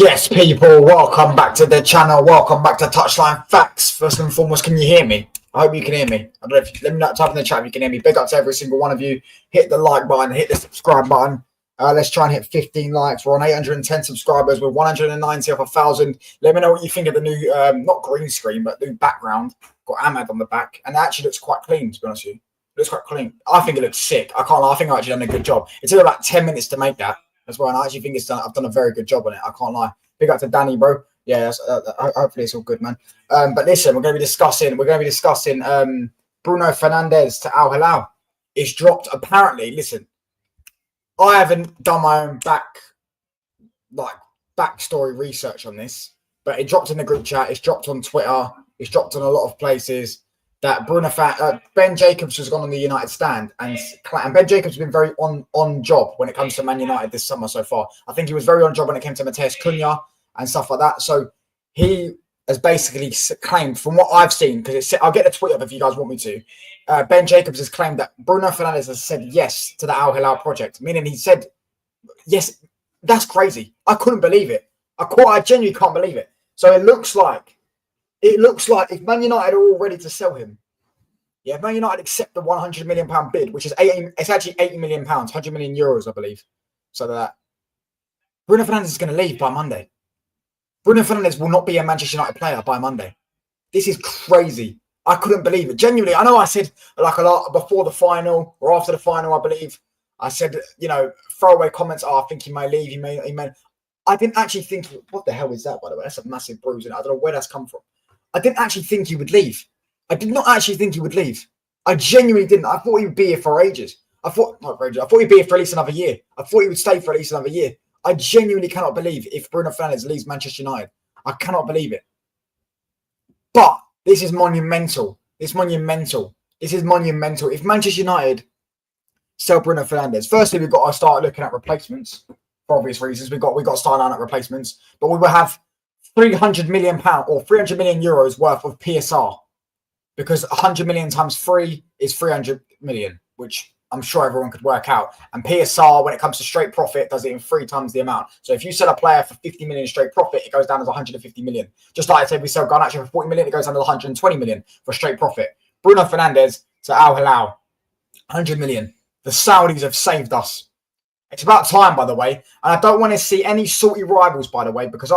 Yes, people, welcome back to the channel. Welcome back to Touchline Facts. First and foremost, can you hear me? I hope you can hear me. I don't know if let me know, type in the chat if you can hear me. Big up to every single one of you. Hit the like button, hit the subscribe button. Let's try and hit 15 likes. We're on 810 subscribers. We're 190 off 1,000. Let me know what you think of the new, not green screen, but new background. Got Ahmed on the back, and it actually looks quite clean, to be honest with you. It looks quite clean. I think it looks sick. I can't lie. I think I've actually done a good job. It took about 10 minutes to make that as well, and I actually think I've done a very good job on it. I can't lie. Big up to Danny, bro. Yeah, hopefully it's all good, man. But listen, we're going to be discussing Bruno Fernandes to Al Hilal. It's dropped. Apparently, listen, I haven't done my own backstory research on this, but it dropped in the group chat. It's dropped on Twitter. It's dropped on a lot of places that Ben Jacobs has gone on the United stand, and Ben Jacobs has been very on job when it comes to Man United this summer so far. I think he was very on job when it came to Mateus Cunha and stuff like that. So he has basically claimed, from what I've seen, because I'll get the tweet up if you guys want me to. Ben Jacobs has claimed that Bruno Fernandes has said yes to the Al Hilal project, meaning he said yes. That's crazy. I couldn't believe it. I genuinely can't believe it. So it looks like if Man United are all ready to sell him, yeah, if Man United accept the £100 million bid, which is it's actually £80 million, 100 million euros, I believe. So that Bruno Fernandes is going to leave by Monday. Bruno Fernandes will not be a Manchester United player by Monday. This is crazy. I couldn't believe it. Genuinely, I know I said like a lot before the final or after the final, I believe. I said, throwaway comments. Oh, I think he may leave. He may. I didn't actually think. What the hell is that, by the way? That's a massive bruise. I don't know where that's come from. I didn't actually think he would leave. I did not actually think he would leave. I genuinely didn't. I thought he would be here for ages. I thought he'd be here for at least another year. I thought he would stay for at least another year. I genuinely cannot believe if Bruno Fernandes leaves Manchester United. I cannot believe it. But this is monumental. This is monumental. If Manchester United sell Bruno Fernandes, firstly, we've got to start looking at replacements for obvious reasons. We've got to start lining up replacements. But we will have £300 million or 300 million euros worth of PSR, because 100 million times 3 is 300 million, which I'm sure everyone could work out. And PSR, when it comes to straight profit, does it in 3 times the amount. So if you sell a player for 50 million straight profit, it goes down as 150 million. Just like I said, we sell Garnacho for 40 million, it goes down to 120 million for straight profit. Bruno Fernandes to Al Hilal, 100 million. The Saudis have saved us. It's about time, by the way. And I don't want to see any salty rivals, by the way, because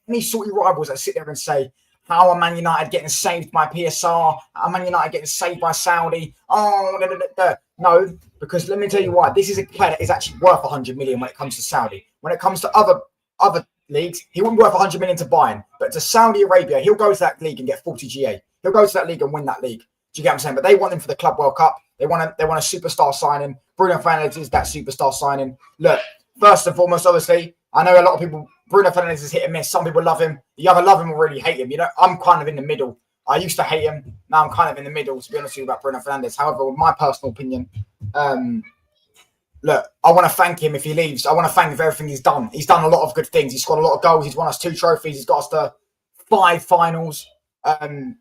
any salty rivals that sit there and say, how are Man United getting saved by PSR? Are Man United getting saved by Saudi? No, because let me tell you why. This is a player that is actually worth 100 million when it comes to Saudi. When it comes to other leagues, he wouldn't be worth 100 million to Bayern. But to Saudi Arabia, he'll go to that league and get 40 GA. He'll go to that league and win that league. Do you get what I'm saying? But they want him for the Club World Cup. They want a superstar signing. Bruno Fernandes is that superstar signing. Look, first and foremost, obviously, I know a lot of people, Bruno Fernandes is hit and miss. Some people love him. You either love him or really hate him. I'm kind of in the middle. I used to hate him. Now I'm kind of in the middle, to be honest with you, about Bruno Fernandes. However, with my personal opinion, look, I want to thank him if he leaves. I want to thank him for everything he's done. He's done a lot of good things. He's scored a lot of goals. He's won us 2 trophies. He's got us to 5 finals. Do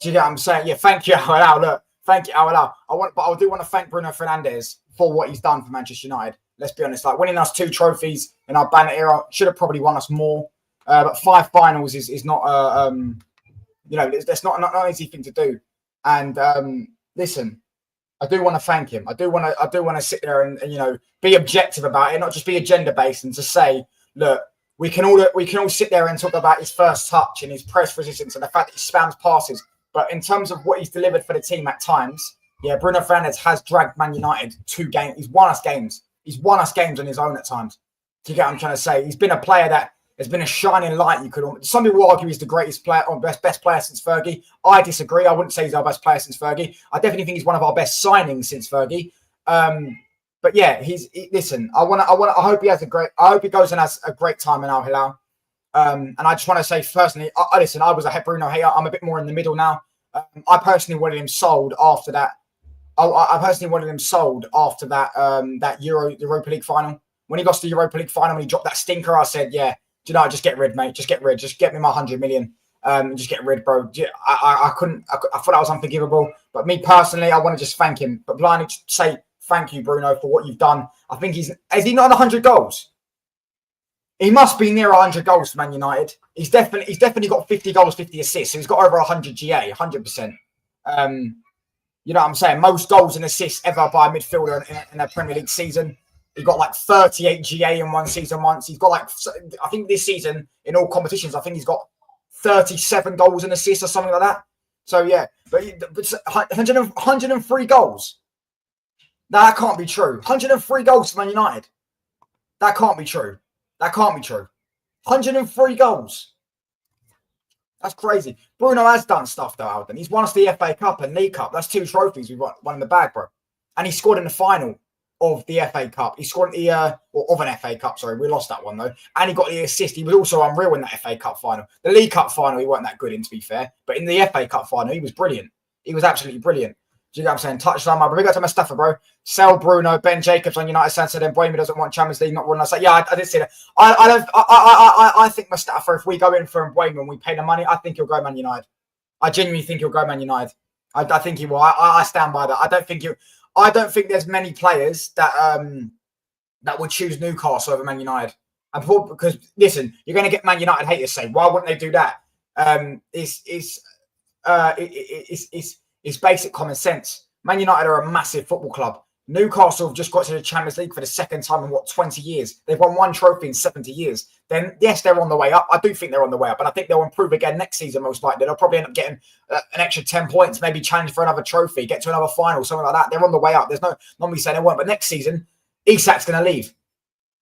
you get what I'm saying? Yeah, thank you, Al Hilal. Look, thank you, Al Hilal. But I do want to thank Bruno Fernandes for what he's done for Manchester United. Let's be honest, like winning us 2 trophies in our banner era, should have probably won us more. But 5 finals is not, that's not an easy thing to do. And listen, I do want to thank him. I do want to sit there and be objective about it, not just be agenda based, and to say, look, we can all sit there and talk about his first touch and his press resistance and the fact that he spams passes. But in terms of what he's delivered for the team at times, yeah, Bruno Fernandes has dragged Man United 2 games. He's won us games. He's won us games on his own at times. Do you get what I'm trying to say? He's been a player that has been a shining light. Some people argue he's the greatest player or best player since Fergie. I disagree. I wouldn't say he's our best player since Fergie. I definitely think he's one of our best signings since Fergie. But yeah, listen. I hope he goes and has a great time in Al Hilal. And I just want to say personally, listen, I was a Bruno hater. I'm a bit more in the middle now. I personally wanted him sold after that. I personally wanted him sold after that Europa League final. When he got to the Europa League final, when he dropped that stinker, I said, yeah, just get rid, mate. Just get rid. Just get me my 100 million. Just get rid, bro. I thought that was unforgivable. But me personally, I want to just thank him. But blindly say thank you, Bruno, for what you've done. I think has he not had 100 goals? He must be near 100 goals for Man United. He's definitely got 50 goals, 50 assists. So he's got over 100 GA, 100%. You know what I'm saying? Most goals and assists ever by a midfielder in a Premier League season. He got like 38 GA in one season once. He's got like, I think this season in all competitions, I think he's got 37 goals and assists or something like that. So yeah, but 103 goals. No, that can't be true. 103 goals for Man United. That can't be true. That can't be true. 103 goals. That's crazy. Bruno has done stuff though, Alden. He's won us the FA Cup and League Cup. That's 2 trophies we've won in the bag, bro. And he scored in the final of the FA Cup. He scored in the of an FA Cup. Sorry, we lost that one though. And he got the assist. He was also unreal in that FA Cup final. The League Cup final, he weren't that good in, to be fair. But in the FA Cup final, he was brilliant. He was absolutely brilliant. Do you know what I'm saying? Touchdown, my bro. We got to Mustafa, bro. Sell Bruno, Ben Jacobs on United Centre. Then Boyme doesn't want Champions League, not one. I say, yeah, I did see that. I think Mustafa, if we go in for Boyme and we pay the money, I think he'll go Man United. I genuinely think he'll go Man United. I think he will. I stand by that. I don't think there's many players that would choose Newcastle over Man United. And because listen, you're going to get Man United haters say, why wouldn't they do that? It's basic common sense. Man United are a massive football club. Newcastle have just got to the Champions League for the second time in 20 years. They've won 1 trophy in 70 years. Then yes, they're on the way up. I do think they're on the way up, but I think they'll improve again next season most likely. They'll probably end up getting an extra 10 points, maybe challenge for another trophy, get to another final, something like that. They're on the way up. There's not me saying they won't, but next season, Isak's going to leave.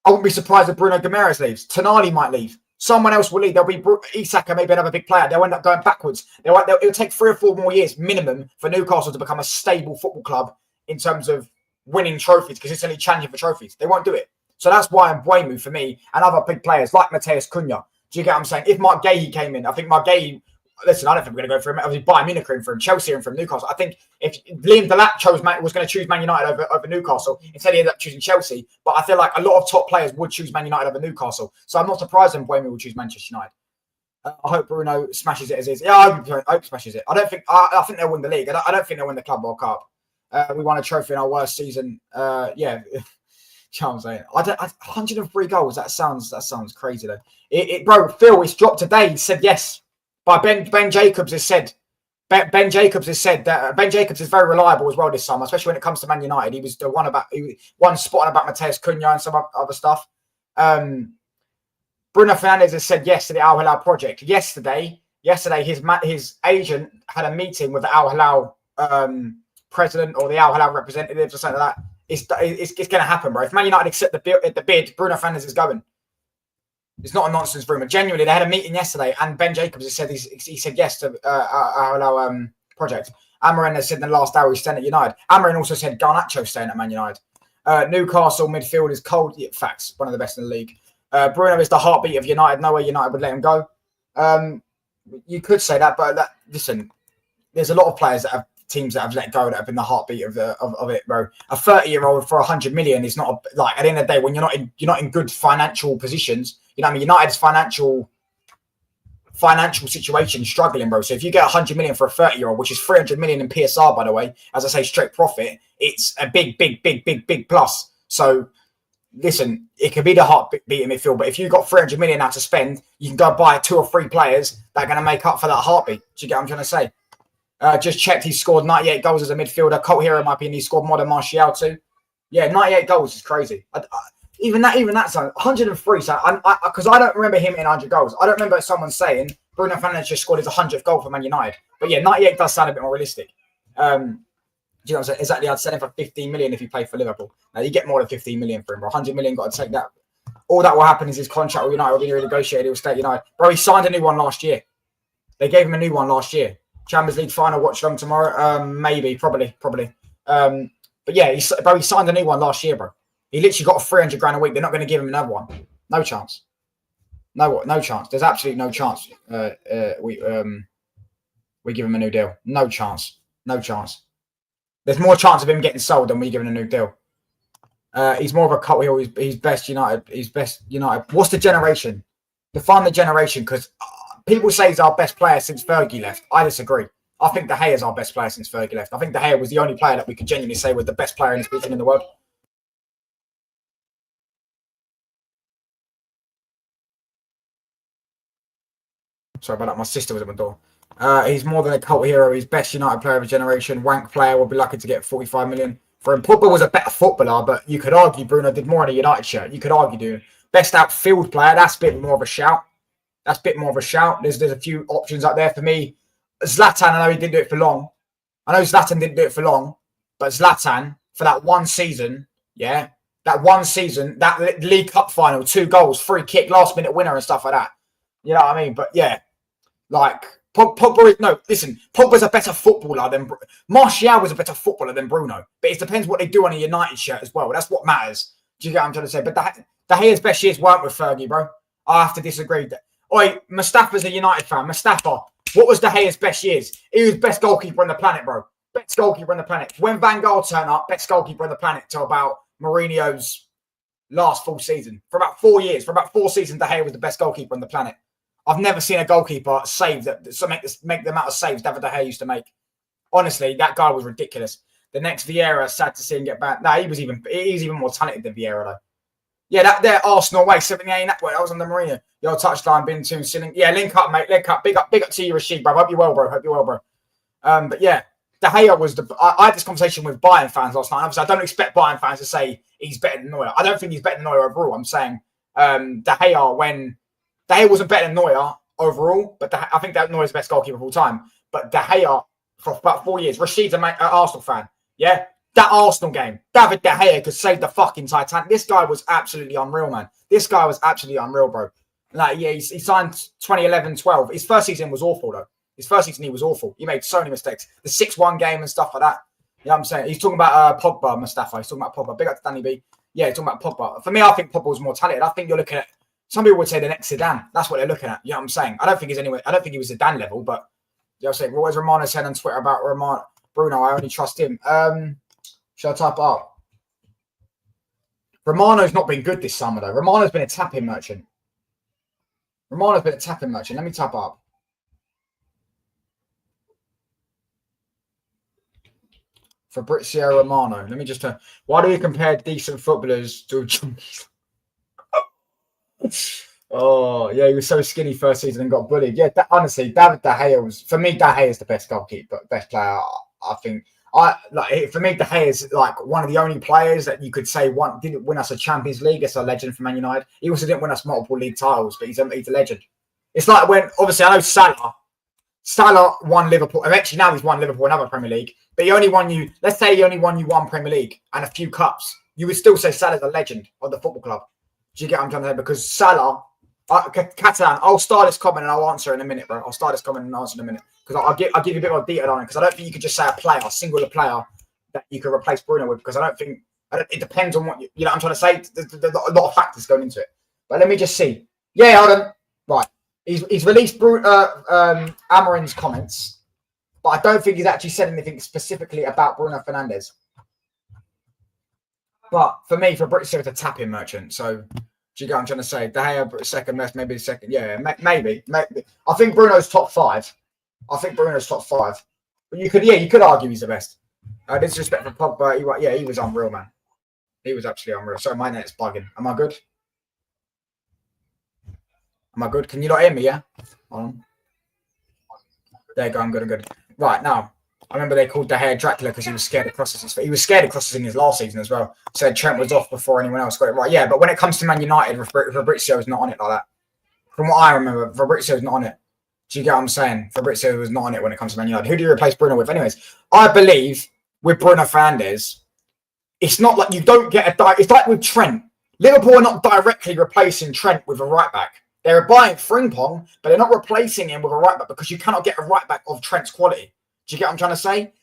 I wouldn't be surprised if Bruno Guimaraes leaves. Tonali might leave. Someone else will leave. There'll be Isak, maybe another big player. They'll end up going backwards. It'll take 3 or 4 more years minimum for Newcastle to become a stable football club in terms of winning trophies, consistently challenging for trophies. They won't do it. So that's why Mbeumo for me and other big players like Matheus Cunha. Do you get what I'm saying? If Mark Gahey came in, I think Mark Gahey, listen, I don't think we're going to go for him. Obviously, Bayern Munich are in for him, Chelsea are in for him, Newcastle. I think if Liam Delap was going to choose Man United over Newcastle, instead he ended up choosing Chelsea. But I feel like a lot of top players would choose Man United over Newcastle. So I'm not surprised when Mbeumo will choose Manchester United. I hope Bruno smashes it as is. Yeah, I hope smashes it. I think they'll win the league. I don't think they'll win the Club World Cup. We won a trophy in our worst season. Yeah. You know what I'm saying? 103 goals. That sounds crazy though. Bro, Phil, it's dropped today. He said yes. But Ben Jacobs has said that Ben Jacobs is very reliable as well this summer, especially when it comes to Man United. He was the one spotting about Matheus Cunha and some other stuff. Bruno Fernandes has said yes to the Al Hilal project. Yesterday, his agent had a meeting with the Al Hilal president or the Al Hilal representatives or something like that. It's going to happen, bro. If Man United accept the bid, Bruno Fernandes is going. It's not a nonsense rumor. Genuinely, they had a meeting yesterday, and Ben Jacobs has said he said yes to our project. Amarin has said in the last hour he's staying at United. Amarin also said Garnacho's staying at Man United. Newcastle midfield is cold. Yeah, facts, one of the best in the league. Bruno is the heartbeat of United. No way United would let him go. You could say that, but listen, there's a lot of players that have teams that have let go that have been the heartbeat of it, bro. A 30-year-old for 100 million is not like at the end of the day when you're not in good financial positions. You know what I mean? United's financial situation struggling, bro. So if you get 100 million for a 30-year-old, which is 300 million in PSR, by the way, as I say, straight profit, it's a big plus. So listen, it could be the heartbeat in midfield, but if you've got 300 million now to spend, you can go buy 2 or 3 players that are going to make up for that heartbeat. Do you get what I'm trying to say? Just checked, he scored 98 goals as a midfielder. Cult hero, in my opinion, he scored more than Martial too. Yeah, 98 goals is crazy. Even that's 103. So because I don't remember him in 100 goals. I don't remember someone saying Bruno Fernandes just scored his 100th goal for Man United. But yeah, 98 does sound a bit more realistic. Do you know what I'm saying? Exactly, I'd sell him for 15 million if he played for Liverpool. Now you get more than 15 million for him, bro. 100 million, got to take that. All that will happen is his contract with United will be renegotiated. He'll stay at United. Bro, he signed a new one last year. They gave him a new one last year. Champions League final, watch along tomorrow. Maybe, probably. But yeah, he signed a new one last year, bro. He literally got 300 grand a week. They're not going to give him another one. No chance. No chance. There's absolutely no chance. We give him a new deal. No chance. There's more chance of him getting sold than we giving a new deal. He's more of a cut wheel. He's best United. What's the generation? Define the generation, because people say he's our best player since Fergie left. I disagree. I think De Gea is our best player since Fergie left. I think De Gea was the only player that we could genuinely say was the best player in his position in the world. Sorry about that. My sister was at my door. He's more than a cult hero. He's best United player of a generation. Wank player. Will be lucky to get 45 million for him. Pogba was a better footballer, but you could argue Bruno did more in a United shirt. You could argue, dude. Best outfield player. That's a bit more of a shout. There's a few options out there for me. Zlatan, I know he didn't do it for long. But Zlatan, for that one season, that League Cup final, 2 goals, free kick, last minute winner and stuff like that. You know what I mean? But yeah, like Pogba's a better footballer than Martial was a better footballer than Bruno. But it depends what they do on a United shirt as well. That's what matters. Do you get what I'm trying to say? But De Gea's best years weren't with Fergie, bro. I have to disagree. Oi, Mustafa's a United fan. Mustafa, what was De Gea's best years? He was best goalkeeper on the planet, bro. Best goalkeeper on the planet. When Van Gaal turned up, best goalkeeper on the planet till about Mourinho's last full season. For about 4 years, for about 4 seasons, De Gea was the best goalkeeper on the planet. I've never seen a goalkeeper save that make the amount of saves David De Gea used to make. Honestly, that guy was ridiculous. The next Vieira, sad to see him get banned. No, he's even more talented than Vieira though. Yeah, that Arsenal way, 78 that way. That was on the Marina. Your touchline, been too ceiling. Yeah, link up, mate. Link up. Big up to you, Rashid, bro. Hope you're well, bro. But yeah, De Gea was I had this conversation with Bayern fans last night. Obviously, I don't expect Bayern fans to say he's better than Neuer. I don't think he's better than Neuer overall. I'm saying De Gea wasn't better than Neuer overall, but I think that Neuer's the best goalkeeper of all time. But De Gea, for about 4 years, Rashid's an Arsenal fan. Yeah, that Arsenal game, David De Gea could save the fucking Titanic. This guy was absolutely unreal, man. This guy was absolutely unreal, bro. Like, yeah, he signed 2011-12. His first season was awful, though. His first season, he was awful. He made so many mistakes. The 6-1 game and stuff like that. You know what I'm saying? He's talking about Pogba, Mustafa. He's talking about Pogba. Big up to Danny B. Yeah, he's talking about Pogba. For me, I think Pogba was more talented. I think you're looking at, some people would say the next Zidane. That's what they're looking at. You know what I'm saying? I don't think he was Zidane level, but you know what I'm saying? What has Romano said on Twitter about Bruno? I only trust him. Shall I type it up? Romano's not been good this summer, though. Romano's been a tapping merchant. Let me type up. Fabrizio Romano. Let me just... why do you compare decent footballers to... Oh, yeah, he was so skinny first season and got bullied. Yeah, honestly, David De Gea was... For me, De Gea is the best goalkeeper, best player, I think. For me, De Gea is like one of the only players that you could say didn't win us a Champions League. It's a legend for Man United. He also didn't win us multiple league titles, but he's a legend. It's like when, obviously, I know Salah won Liverpool. Eventually, now he's won Liverpool another Premier League, but he only won you. Let's say he only won you 1 Premier League and a few cups. You would still say Salah's a legend of the football club. Do you get what I'm trying to say? Because Salah, Catalan, I'll start this comment and I'll answer in a minute, bro. Because I'll give you a bit more detail on it. Because I don't think you could just say a singular player that you could replace Bruno with. Because it depends on what you know what I'm trying to say. There's a lot of factors going into it. But let me just see. Yeah, hold on. Right. He's released Amorim's comments. But I don't think he's actually said anything specifically about Bruno Fernandes. But for me, Fabrizio is a tapping merchant. So, do you get what I'm trying to say? De Gea, second best, maybe second. Yeah, maybe. I think Bruno's top 5. But you could argue he's the best. Disrespect for Pogba. He was unreal, man. He was absolutely unreal. Sorry, my net's bugging. Am I good? Can you not hear me? Yeah. Hold on. There you go. I'm good. Right now. I remember they called De Gea Dracula because he was scared of crosses. He was scared of crosses in his last season as well. Said Trent was off before anyone else got it right. Yeah, but when it comes to Man United, Fabrizio is not on it like that. From what I remember, Fabrizio is not on it. Do you get what I'm saying? Fabrizio was not on it when it comes to Man United. Who do you replace Bruno with? Anyways, I believe with Bruno Fernandes, it's not like you don't get it's like with Trent. Liverpool are not directly replacing Trent with a right back. They're buying Frimpong, but they're not replacing him with a right back because you cannot get a right back of Trent's quality. Do you get what I'm trying to say?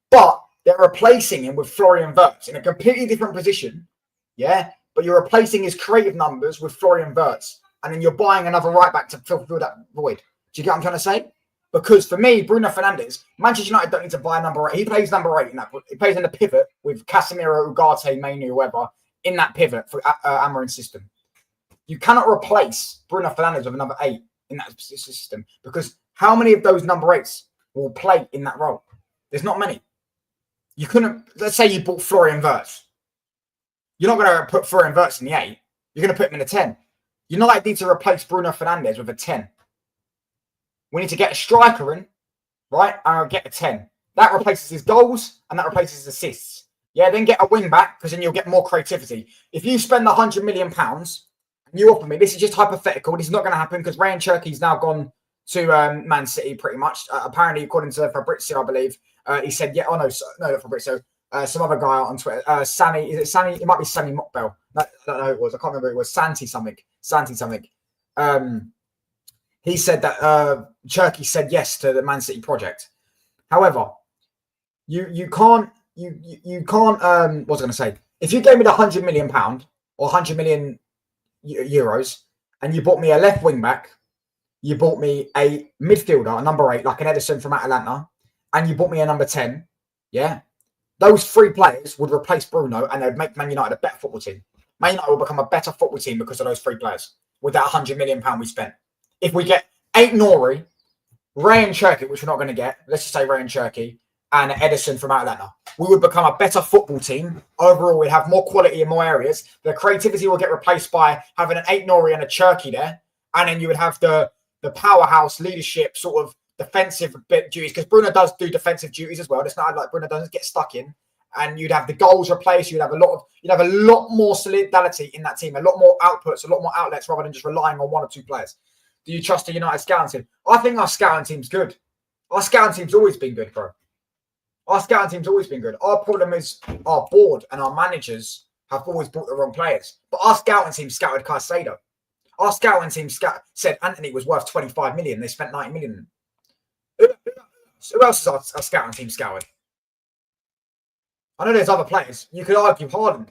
But they're replacing him with Florian Wirtz in a completely different position. Yeah, but you're replacing his creative numbers with Florian Wirtz, and then you're buying another right back to fill that void. Do you get what I'm trying to say? Because for me, Bruno Fernandes, Manchester United don't need to buy number 8. He plays number 8 in that. He plays in the pivot with Casemiro, Ugarte, Mainoo, whoever in that pivot for Amorim's system. You cannot replace Bruno Fernandes with a number 8 in that system because how many of those number 8s will play in that role? There's not many. You couldn't. Let's say you bought Florian Wirtz. You're not going to put Florian Wirtz in the 8. You're going to put him in a 10. You're not likely to replace Bruno Fernandes with a 10. We need to get a striker in, right? And I'll get a 10. That replaces his goals and that replaces his assists. Yeah, then get a wing back because then you'll get more creativity. If you spend £100 million and you offer me, this is just hypothetical. This is not going to happen because Ryan Cherky's now gone to Man City pretty much. Apparently, according to Fabrizio, I believe, he said, yeah, oh no, not Fabrizio. Some other guy on Twitter, Sammy, is it Sammy? It might be Sammy Mockbell. I don't know who it was. I can't remember who it was. Santi something. He said that Cherky said yes to the Man City project. However, you can't. What was I going to say? If you gave me the £100 million or 100 million euros, and you bought me a left wing back, you bought me a midfielder, a number 8, like an Edison from Atalanta, and you bought me a number 10, yeah, those 3 players would replace Bruno, and they'd make Man United a better football team. Man United will become a better football team because of those 3 players with that £100 million we spent. If we get 8 Nori, Ray and Cherky, which we're not going to get, let's just say Ray and Cherky, and Edison from Atlanta, we would become a better football team. Overall, we'd have more quality in more areas. The creativity will get replaced by having an 8 Nori and a Cherky there. And then you would have the powerhouse leadership sort of defensive bit duties, because Bruno does do defensive duties as well. It's not like Bruno doesn't get stuck in. And you'd have the goals replaced. You'd have a lot more solidity in that team, a lot more outputs, a lot more outlets, rather than just relying on 1 or 2 players. Do you trust the United scouting team? I think our scouting team's good. Our scouting team's always been good, bro. Our scouting team's always been good. Our problem is our board and our managers have always bought the wrong players. But our scouting team scouted Caicedo. Our scouting team said Anthony was worth 25 million. They spent 90 million. Who else is our scouting team scouted? I know there's other players. You could argue Haaland.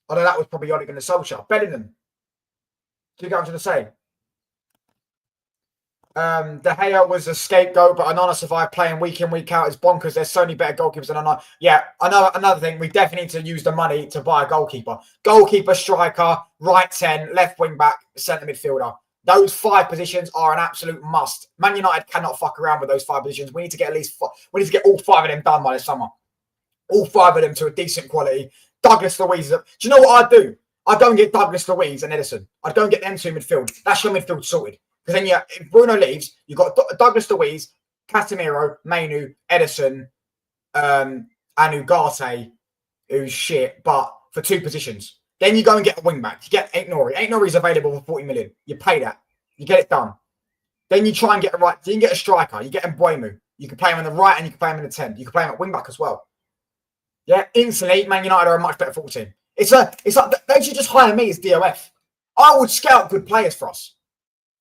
Although that was probably Ole Gunnar Solskjaer. Bellingham. Do you get what I'm trying to say? De Gea was a scapegoat, but Onana survived playing week in, week out. It's bonkers. There's so many better goalkeepers than Onana. Yeah, another thing. We definitely need to use the money to buy a goalkeeper. Goalkeeper, striker, right 10, left wing back, centre midfielder. Those 5 positions are an absolute must. Man United cannot fuck around with those 5 positions. We need to get at least 5. We need to get all 5 of them done by this summer. All 5 of them to a decent quality. Douglas Luiz. Do you know what I'd do? I'd go and get Douglas Luiz and Edison. I'd go and get them 2 midfield. That's your midfield sorted. Because then, if Bruno leaves, you've got Douglas Luiz, Casemiro, Mainu, Edison, and Ugarte, who's shit, but for 2 positions. Then you go and get a wing back. You get 8 Nori. 8 Nori is available for 40 million. You pay that. You get it done. Then you try and get a right. You can get a striker. You get Mbuemu. You can play him on the right and you can play him in the 10. You can play him at wing back as well. Yeah, instantly, Man United are a much better football team. It's like they should just hire me as DOF. I would scout good players for us.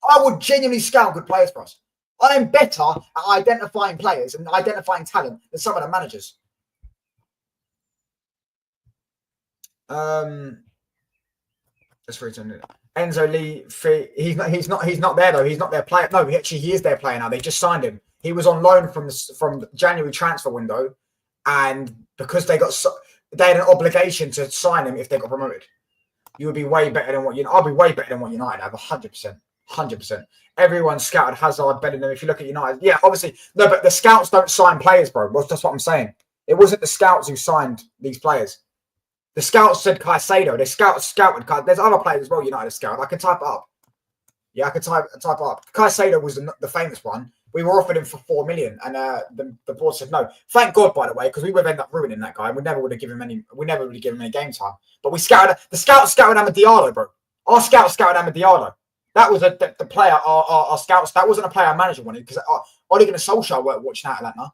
I would genuinely scout good players for us. I am better at identifying players and identifying talent than some of the managers. That's for Enzo Lee. He's not there though. He's not their player. No, he is their player now. They just signed him. He was on loan from the January transfer window, and because they had an obligation to sign him if they got promoted. You would be way better than what I'll be way better than what United have. 100%. 100%. Everyone scouted Hazard, Bellingham. If you look at United, yeah, obviously. No, but the scouts don't sign players, bro. That's what I'm saying. It wasn't the scouts who signed these players. The scouts said Caicedo. The scouted. There's other players as well, United scouted. I can type it up. Yeah, I can type it up. Caicedo was the famous one. We were offered him for 4 million, and the board said no. Thank God, by the way, because we would have ended up ruining that guy. We never would have given him any game time. But the scouts scouted Amad Diallo, bro. Our scouts scouted Amad Diallo. That was the player our scouts. That wasn't a player our manager wanted, because Ole Gunnar Solskjaer weren't watching out Atlanta.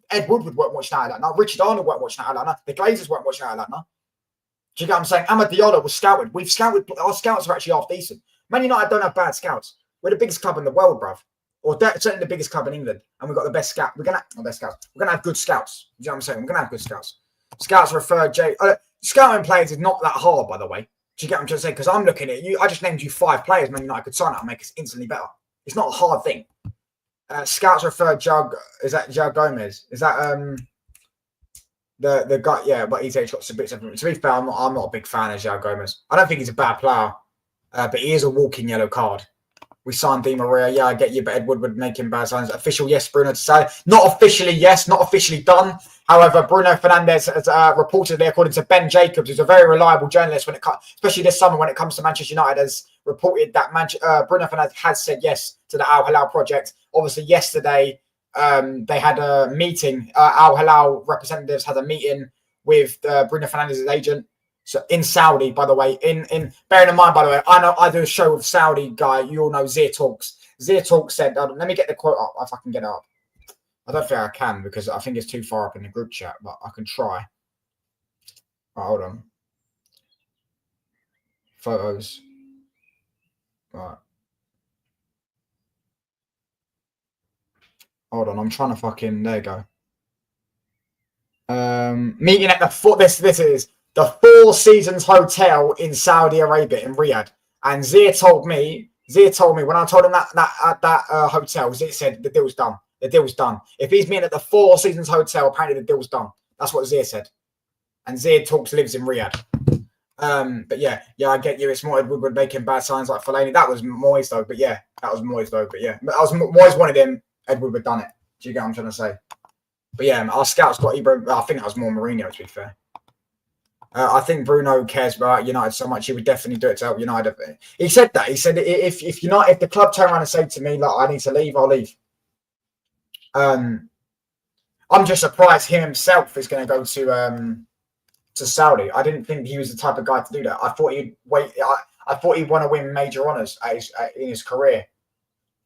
Ed Woodward weren't watching out Atlanta. Richard Arnold weren't watching out Atlanta. The Glazers weren't watching out Atlanta. Do you get what I'm saying? Amad Diallo was scouted. We've scouted. Our scouts are actually half decent. Man United don't have bad scouts. We're the biggest club in the world, bruv. Or certainly the biggest club in England. And we've got the best scout. We're going to have good scouts. You know what I'm saying? We're going to have good scouts. Scouts refer scouting players is not that hard, by the way. Do you get what I'm trying to say? Because I'm looking at you. I just named you 5 players Man United could sign out and make us instantly better. It's not a hard thing. Scouts refer is that João Gomez? Is that the guy? Yeah, but he's got some bits of. To be fair, I'm not a big fan of João Gomez. I don't think he's a bad player, but he is a walking yellow card. We signed Di Maria. Yeah, I get you, but Edward would make him bad signs. Official, yes, Bruno to say. Not officially, yes. Not officially done. However, Bruno Fernandes has reportedly, according to Ben Jacobs, who's a very reliable journalist when it comes, especially this summer when it comes to Manchester United, has reported that Bruno Fernandes has said yes to the Al Hilal project. Obviously, yesterday they had a meeting. Al Hilal representatives had a meeting with Bruno Fernandes' agent. So in Saudi, by the way, bearing in mind, by the way, I know I do a show with Saudi guy. You all know Zia Talks. Zia Talks said, let me get the quote up if I can get it up. I don't think I can because I think it's too far up in the group chat, but I can try. Right, hold on. Photos. Right. Hold on, I'm trying to fucking. There you go. Meeting at the this is the Four Seasons Hotel in Saudi Arabia in Riyadh, and Zia told me when I told him that hotel, Zia said the deal's done. The deal's done. If he's meeting at the Four Seasons Hotel, apparently the deal's done. That's what Zia said. And Zia Talks lives in Riyadh. But yeah, I get you. It's more Edward making bad signs like Fellaini. That was Moyes though. But yeah, Moyes wanted him. Edward would done it. Do you get what I'm trying to say? But yeah, our scouts got Ibra. I think that was more Mourinho, to be fair. I think Bruno cares about United so much, he would definitely do it to help United. He said that. He said if the club turn around and say to me, like, I need to leave, I'll leave. I'm just surprised he himself is going to go to Saudi. I didn't think he was the type of guy to do that. I thought he'd wait. I thought he'd want to win major honours in his career.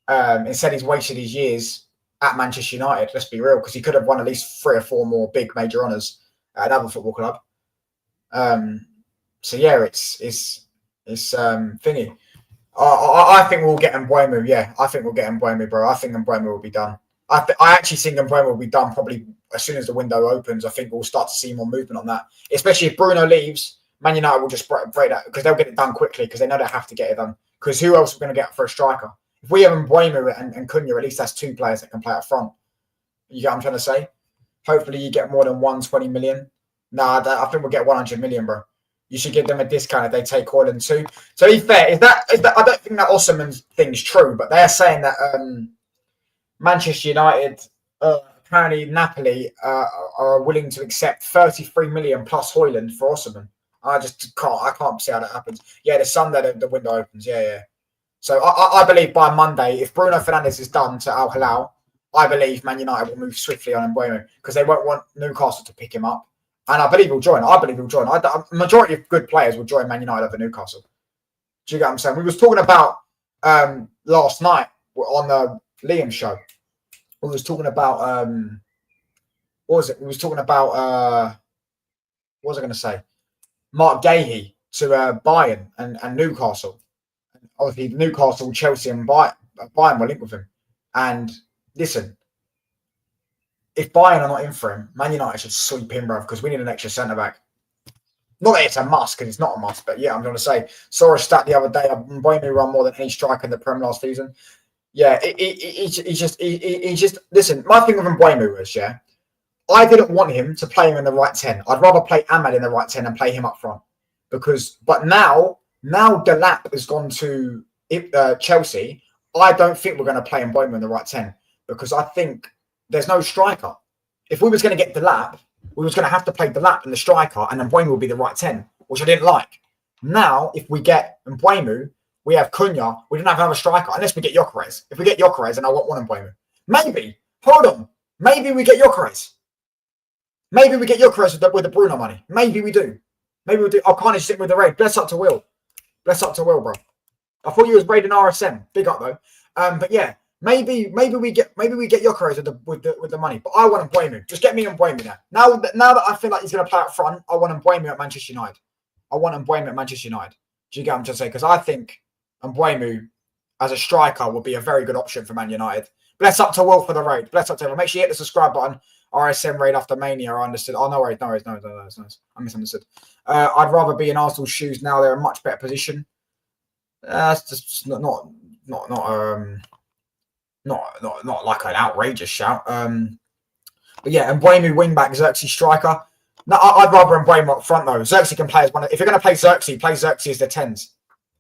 Instead, he's wasted his years at Manchester United. Let's be real, because he could have won at least 3 or 4 more big major honours at another football club. So yeah, it's thingy. I think we'll get Mbeumo. Yeah, I think we'll get Mbeumo, bro. I think Mbeumo will be done. I actually think Mbeumo will be done probably as soon as the window opens. I think we'll start to see more movement on that, especially if Bruno leaves. Man United will just break that because they'll get it done quickly because they know they have to get it done. Because who else are we going to get for a striker? If we have Mbeumo and Cunha, at least that's 2 players that can play up front. You get what I'm trying to say? Hopefully you get more than 120 million. Nah, I think we'll get 100 million, bro. You should give them a discount if they take Højlund too. So to be fair, is that I don't think that Osimhen thing's true, but they're saying that Manchester United, apparently Napoli, are willing to accept 33 million plus Højlund for Osimhen. I can't see how that happens. Yeah, the Sunday the window opens. Yeah. So I believe by Monday, if Bruno Fernandes is done to Al Hilal, I believe Man United will move swiftly on Mbeumo because they won't want Newcastle to pick him up. And I believe he'll join. A majority of good players will join Man United over Newcastle. Do you get what I'm saying? We was talking about last night on the Liam show. We was talking about what was it? We was talking about what was I going to say? Mark Gahey to Bayern and Newcastle. Obviously, Newcastle, Chelsea, and Bayern will link with him. And listen, if Bayern are not in for him, Man United should sweep him, bro, because we need an extra centre back. Not that it's a must, because it's not a must, but yeah, I'm going to say. Saw a stat the other day. Mbeumo run more than any striker in the Prem last season. Yeah, he just listen. My thing with Mbeumo was, I didn't want him to play him in the right 10. I'd rather play Ahmad in the right 10 and play him up front. But now Delap has gone to Chelsea. I don't think we're going to play Mbeumo in the right 10 because I think there's no striker. If we was going to get Delap, we was going to have to play Delap in the striker and then Mbeumo will be the right 10, which I didn't like. Now, if we get Mbeumo, we have Cunha. We don't have another striker unless we get Gyökeres. If we get Gyökeres, then I want one Mbeumo. Maybe. Hold on. Maybe we get Gyökeres. Maybe we get Gyökeres with the Bruno money. Maybe we do. Maybe we do. I can't sitting with the raid. Bless up to Will. Bless up to Will, bro. I thought you was raiding RSM. Big up though. But yeah, maybe we get Gyökeres with the money. But I want Mbeumo. Just get me Mbeumo now. Now that I feel like he's going to play up front, I want Mbeumo at Manchester United. Do you get what I'm trying to say? Because I think Mbeumo as a striker would be a very good option for Man United. Bless up to Will for the raid. Bless up to him. Make sure you hit the subscribe button. RSM raid after Mania. I understood. Oh, no worries. No. I misunderstood. I'd rather be in Arsenal's shoes now. They're in a much better position. That's just not like an outrageous shout. But yeah, Mbeumo wingback, Xerxes striker. No, I'd rather Mbeumo up front though. Xerxes can play as one. If you're going to play Xerxes as the 10s.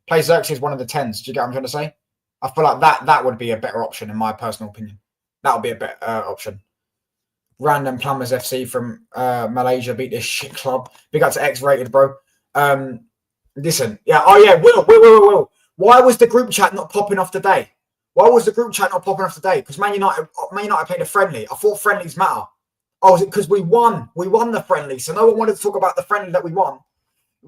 Play Xerxes as one of the 10s. Do you get what I'm trying to say? I feel like that would be a better option in my personal opinion. That would be a better option. Random Plumbers FC from Malaysia beat this shit club. Big up to X-rated, bro. Listen, yeah, oh yeah, Will. Why was the group chat not popping off today? Why was the group chat not popping off today? Because Man United played a friendly. I thought friendlies matter. Oh, is it because we won? We won the friendly, so no one wanted to talk about the friendly that we won.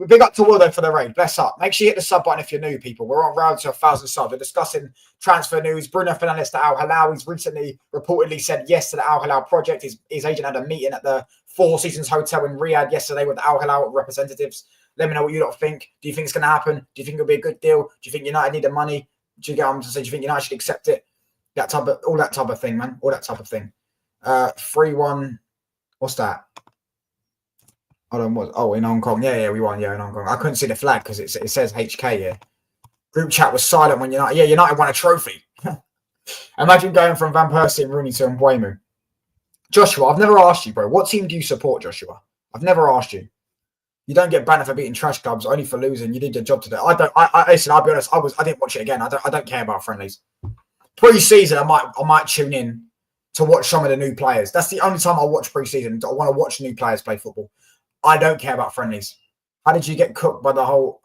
Big up to Will though for the raid. Bless up. Make sure you hit the sub button if you're new, people. We're on round to 1,000 subs. We're discussing transfer news. Bruno Fernandes to Al Hilal. He's recently reportedly said yes to the Al Hilal project. His agent had a meeting at the Four Seasons Hotel in Riyadh yesterday with the Al Hilal representatives. Let me know what you lot think. Do you think it's going to happen? Do you think it'll be a good deal? Do you think United need the money? Do you get on to say? Do you think United should accept it? All that type of thing, man. All that type of thing. 3-1. What's that? Hold on, what? Oh, in Hong Kong. Yeah, we won. Yeah, in Hong Kong. I couldn't see the flag because it says HK here. Group chat was silent when United won a trophy. Imagine going from Van Persie and Rooney to Mbeumo. Joshua, I've never asked you, bro. What team do you support, Joshua? I've never asked you. You don't get banned for beating trash clubs, only for losing. You did your job today. Listen, I'll be honest. I didn't watch it again. I don't care about friendlies. Pre-season, I might tune in to watch some of the new players. That's the only time I watch pre-season. I want to watch new players play football. I don't care about friendlies. How did you get cooked by the whole?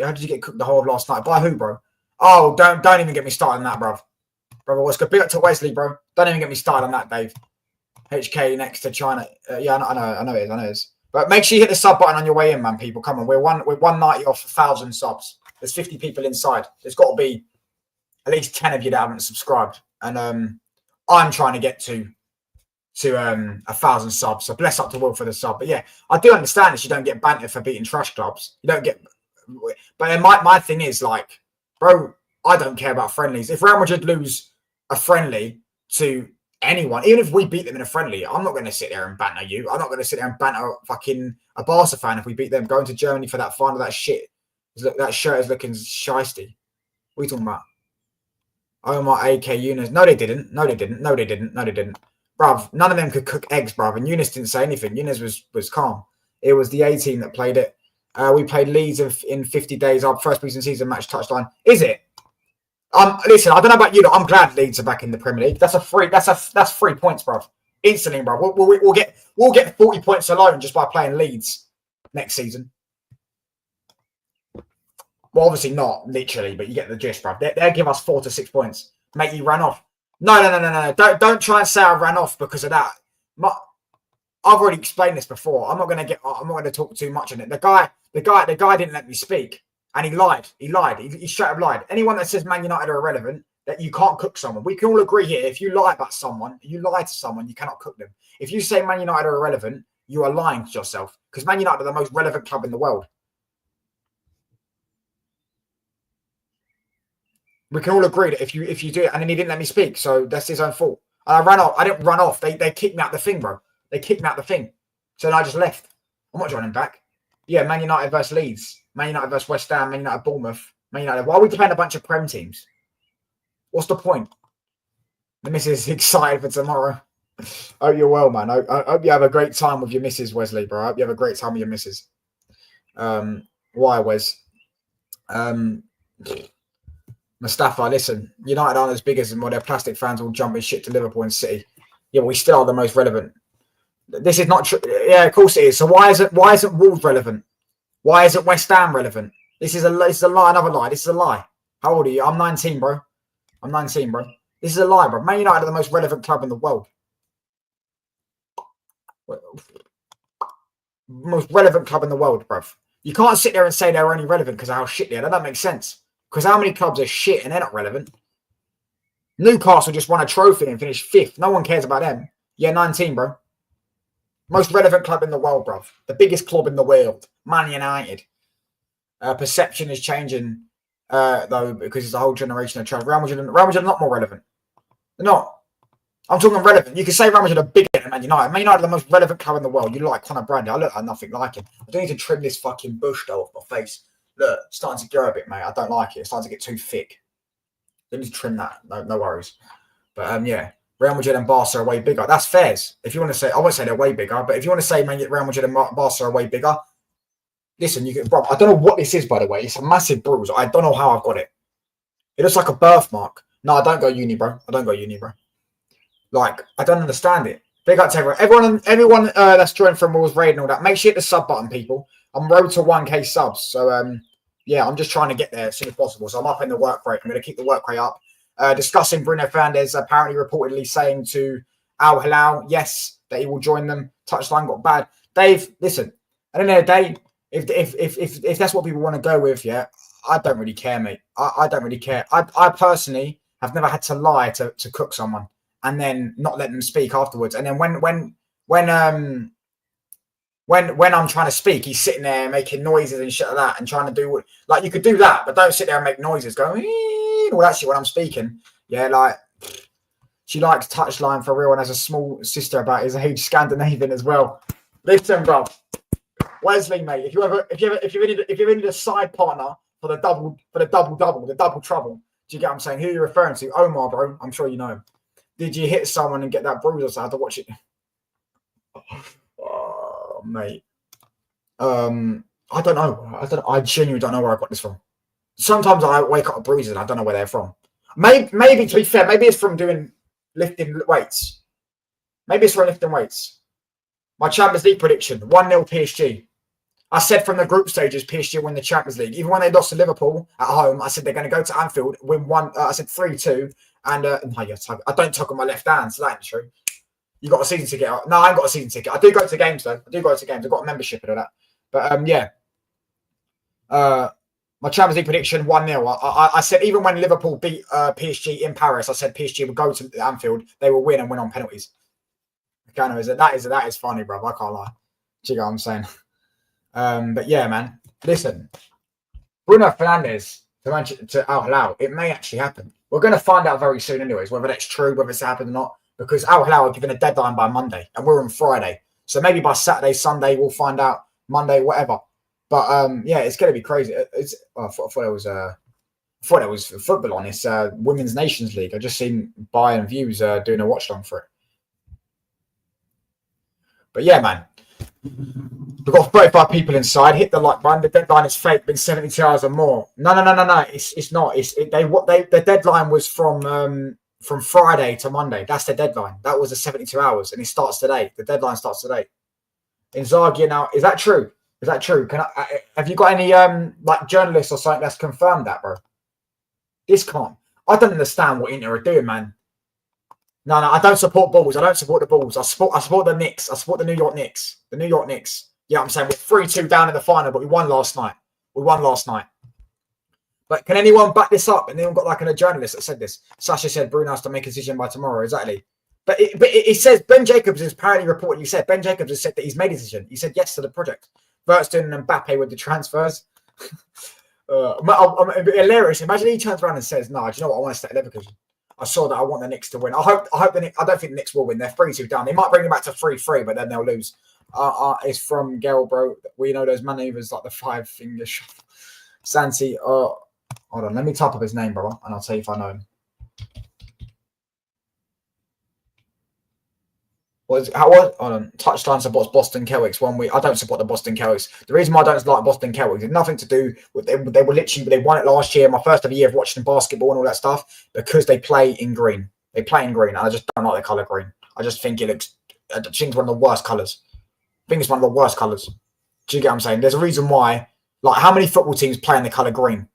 How did you get cooked the whole of last night? By who, bro? Oh, don't even get me started on that, bro. Bro, what's good? Big up to Wesley, bro. Don't even get me started on that, Dave. HK next to China. Yeah, I know it is. But make sure you hit the sub button on your way in, man. People, come on. We're 190 off 1,000 subs. There's 50 people inside. There's got to be at least 10 of you that haven't subscribed, and I'm trying to get to 1,000 subs. So bless up to Will for the sub. But yeah, I do understand that you don't get bantered for beating trash clubs. You don't get. But then my thing is like, bro, I don't care about friendlies. If Real Madrid lose a friendly to anyone, even if we beat them in a friendly, I'm not going to sit there and banter you. I'm not going to sit there and banter fucking a Barca fan if we beat them. Going to Germany for that final, that shit. That shirt is looking shisty. What are you talking about? Oh my AK Eunice. No, they didn't. Bruv, none of them could cook eggs, bruv. And Eunice didn't say anything. Eunice was calm. It was the A team that played it. We played Leeds in 50 days. Our first season match touchline. Is it? Listen, I don't know about you, but I'm glad Leeds are back in the Premier League. That's 3 points, bruv. Instantly, bruv. We'll get 40 points alone just by playing Leeds next season. Well, obviously not literally, but you get the gist, bruv. They'll give us 4 to 6 points. Make you run off. No. Don't try and say I ran off because of that. I've already explained this before. I'm not going to talk too much on it. The guy didn't let me speak, and he lied. He straight up lied. Anyone that says Man United are irrelevant, that you can't cook someone. We can all agree here. If you lie about someone, you cannot cook them. If you say Man United are irrelevant, you are lying to yourself because Man United are the most relevant club in the world. We can all agree that if you do it, and then he didn't let me speak, so that's his own fault. I ran off. I didn't run off. They kicked me out the thing, bro. They kicked me out the thing. So then I just left. I'm not joining back. Yeah, Man United versus Leeds. Man United versus West Ham. Man United Bournemouth. Man United. Why are we playing a bunch of Prem teams? What's the point? The missus is excited for tomorrow. I hope you're well, man. I hope you have a great time with your missus, Wesley, bro. I hope you have a great time with your missus. Why, Wes? Mustafa, listen, United aren't as big as them, their plastic fans all jumping shit to Liverpool and City. Yeah, but we still are the most relevant. This is not true. Yeah, of course it is. So why isn't Wolves relevant? Why isn't West Ham relevant? This is a lie, another lie. This is a lie. How old are you? I'm 19, bro. This is a lie, bro. Man United are the most relevant club in the world. Most relevant club in the world, bro. You can't sit there and say they're only relevant because of how shit they are. That doesn't make sense. Because how many clubs are shit and they're not relevant? Newcastle just won a trophy and finished 5th. No one cares about them. Yeah, 19, bro. Most relevant club in the world, bro. The biggest club in the world. Man United. Perception is changing, though, because it's a whole generation of travel. Real Madrid are not more relevant. They're not. I'm talking relevant. You can say Real Madrid are bigger than Man United. Man United are the most relevant club in the world. You look like Conor Bradley. I look like nothing like him. I don't need to trim this fucking bush, though, off my face. Look, it's starting to grow a bit, mate. I don't like it. It's starting to get too thick. Let me trim that. No worries. But yeah, Real Madrid and Barca are way bigger. That's fairs. If you want to say, I won't say they're way bigger, but if you want to say, man, Real Madrid and Barca are way bigger, listen, you can. Bro, I don't know what this is, by the way. It's a massive bruise. I don't know how I've got it. It looks like a birthmark. No, I don't go uni, bro. I don't go uni, bro. Like, I don't understand it. Big up to everyone that's joined from Rules Raid and all that. Make sure you hit the sub button, people. I'm road to 1K subs. So, yeah, I'm just trying to get there as soon as possible. So I'm up in the work rate. I'm going to keep the work rate up. Discussing Bruno Fernandes apparently reportedly saying to Al Hilal, yes, that he will join them. Touchline got bad. Dave, listen, at the end of the day, if that's what people want to go with, yeah, I don't really care, mate. I don't really care. I personally have never had to lie to cook someone and then not let them speak afterwards. And then when I'm trying to speak, he's sitting there making noises and shit like that and trying to do what, like, you could do that, but don't sit there and make noises going all that shit when I'm speaking. Yeah, like, she likes touchline for real and has a small sister about his age, Scandinavian as well. Listen, bro, Wesley, mate, if you need a side partner for the double trouble, do you get what I'm saying? Who are you referring to? Omar, bro. I'm sure you know him. Did you hit someone and get that bruise? I had to watch it. Oh, mate. I don't know. I genuinely don't know where I got this from. Sometimes I wake up with bruises and I don't know where they're from. Maybe to be fair, maybe it's from lifting weights. Maybe it's from lifting weights. My Champions League prediction: 1-0 PSG. I said from the group stages, PSG win the Champions League. Even when they lost to Liverpool at home, I said they're going to go to Anfield, win one. I said 3-2. And no, yes, I don't talk on my left hand, so that's true. You got a season ticket. No, I ain't got a season ticket. I do go to games though. I've got a membership and all that. But yeah. My Champions League prediction 1-0. I said even when Liverpool beat PSG in Paris, I said PSG would go to Anfield, they will win and win on penalties. Kind of that is funny, bro. I can't lie. Do you know what I'm saying? But yeah, man. Listen, Bruno Fernandes to Al Hilal, it may actually happen. We're going to find out very soon, anyways, whether that's true, whether it's happened or not, because Al Hilal are given a deadline by Monday, and we're on Friday. So maybe by Saturday, Sunday, we'll find out. Monday, whatever. But yeah, it's going to be crazy. I thought it was football on this Women's Nations League. I just seen Bayern Views doing a watch long for it. But yeah, man. We've got 35 people inside. Hit the like button. The deadline is fake. Been 72 hours or more. No. It's not. The deadline was from Friday to Monday. That's the deadline. That was the 72 hours, and it starts today. The deadline starts today. Inzaghi now. Is that true? Is that true? Have you got any like journalists or something that's confirmed that, bro? This can't. I don't understand what Inter are doing, man. No, I don't support Bulls. I don't support the Bulls. I support the Knicks. I support the New York Knicks. The New York Knicks. Yeah, I'm saying we're 3-2 down in the final, but we won last night. But can anyone back this up? And anyone got like a journalist that said this? Sasha said Bruno has to make a decision by tomorrow. Exactly. But it says Ben Jacobs has apparently reportedly said Ben Jacobs has said that he's made a decision. He said yes to the project. Vert's doing an Mbappe with the transfers. I'm hilarious. Imagine he turns around and says, "No, do you know what? I want to stay at Leverkusen. I saw that. I want the Knicks to win. I hope the Knicks. I don't think the Knicks will win. They're 3-2 down. They might bring them back to 3-3, but then they'll lose." It's from Gerald, bro. We know those maneuvers like the 5-finger shot. Santi. Hold on. Let me type up his name, brother, and I'll tell you if I know him. Hold on. Touchline supports Boston Celtics 1 week. I don't support the Boston Celtics. The reason why I don't like Boston Celtics is nothing to do with they were literally they won it last year. My first ever year of watching basketball and all that stuff because they play in green. They play in green, and I just don't like the color green. I just think it looks. I think it's one of the worst colors. I think it's one of the worst colors. Do you get what I'm saying? There's a reason why. Like, how many football teams play in the color green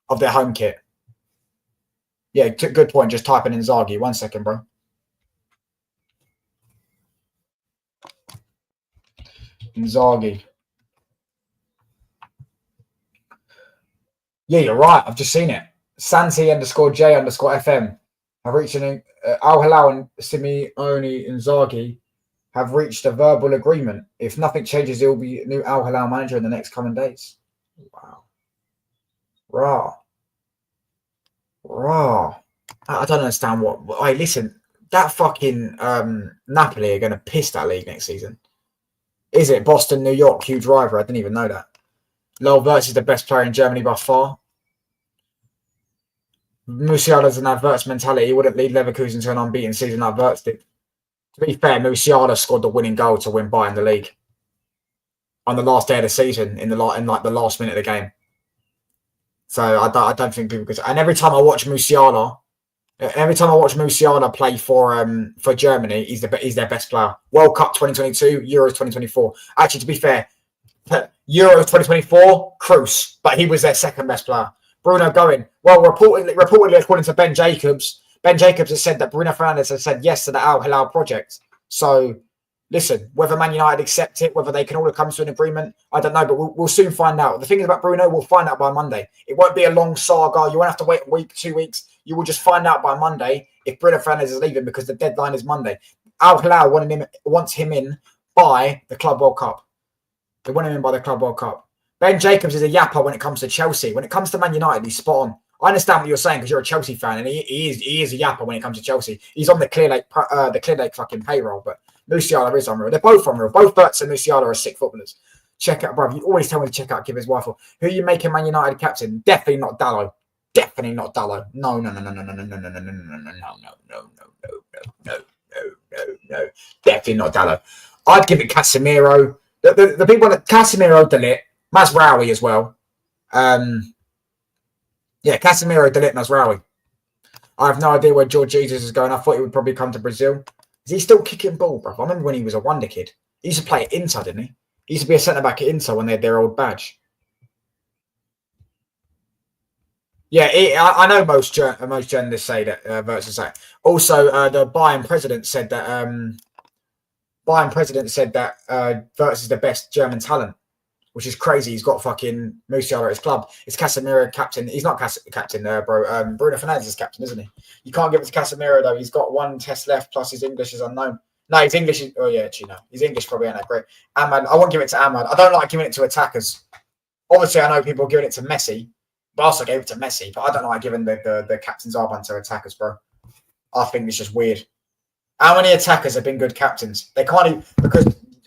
of their home kit? Yeah, good point. Just type in Inzaghi. 1 second, bro. Inzaghi. Yeah, you're right. I've just seen it. Santi_J_FM have reached Al Hilal and Simeone Inzaghi have reached a verbal agreement. If nothing changes, he'll be new Al Hilal manager in the next coming days. Wow. Raw. I don't understand what. Hey, listen, that fucking Napoli are going to piss that league next season. Is it Boston, New York, huge rival? I didn't even know that. Lol Wirtz is the best player in Germany by far. Musiala's an Wirtz mentality. He wouldn't lead Leverkusen to an unbeaten season like Wirtz did. To be fair, Musiala scored the winning goal to win Bayern the league on the last day of the season in the last minute of the game. So I don't think people could. And every time I watch Musiala play for Germany, he's their best player. World Cup 2022, Euros 2024. Actually, to be fair, Euros 2024, Kroos, but he was their second best player. Bruno going. Well, reportedly, according to Ben Jacobs has said that Bruno Fernandes has said yes to the Al Hilal project. So, listen, whether Man United accept it, whether they can all come to an agreement, I don't know, but we'll soon find out. The thing is about Bruno, we'll find out by Monday. It won't be a long saga. You won't have to wait a week, 2 weeks. You will just find out by Monday if Bruno Fernandes is leaving because the deadline is Monday. Al Hilal wants him in by the Club World Cup. They want him in by the Club World Cup. Ben Jacobs is a yapper when it comes to Chelsea. When it comes to Man United, he's spot on. I understand what you're saying because you're a Chelsea fan, and he is a yapper when it comes to Chelsea. He's on the Clear Lake fucking payroll, but Musiala is unreal. They're both unreal. Both Bertz and Musiala are sick footballers. Check out, bro. You always tell me to check out Give His Wife. Who are you making Man United captain? Definitely not Dallo. Definitely not Dallo. No. Definitely not Dallo. I'd give it Casemiro. The people that Casemiro, De Ligt, Mazraoui as well. Casemiro, De Ligt, Mazraoui. I have no idea where George Jesus is going. I thought he would probably come to Brazil. Is he still kicking ball, bro? I remember when he was a wonder kid. He used to play at Inter, didn't he? He used to be a centre back at Inter when they had their old badge. Yeah, I know most journalists say that. Versus say. Also, the Bayern president said that. Verts is the best German talent, which is crazy. He's got fucking Musiala at his club. It's Casemiro captain. He's not captain, bro. Bruno Fernandes is captain, isn't he? You can't give it to Casemiro though. He's got one test left. Plus his English is unknown. No, his English is. Oh yeah, actually no. His English probably ain't that great. Ahmad, I won't give it to Ahmad. I don't like giving it to attackers. Obviously, I know people giving it to Messi. But I also gave it to Messi. But I don't like giving the captain's armband to attackers, bro. I think it's just weird. How many attackers have been good captains? They can't even, because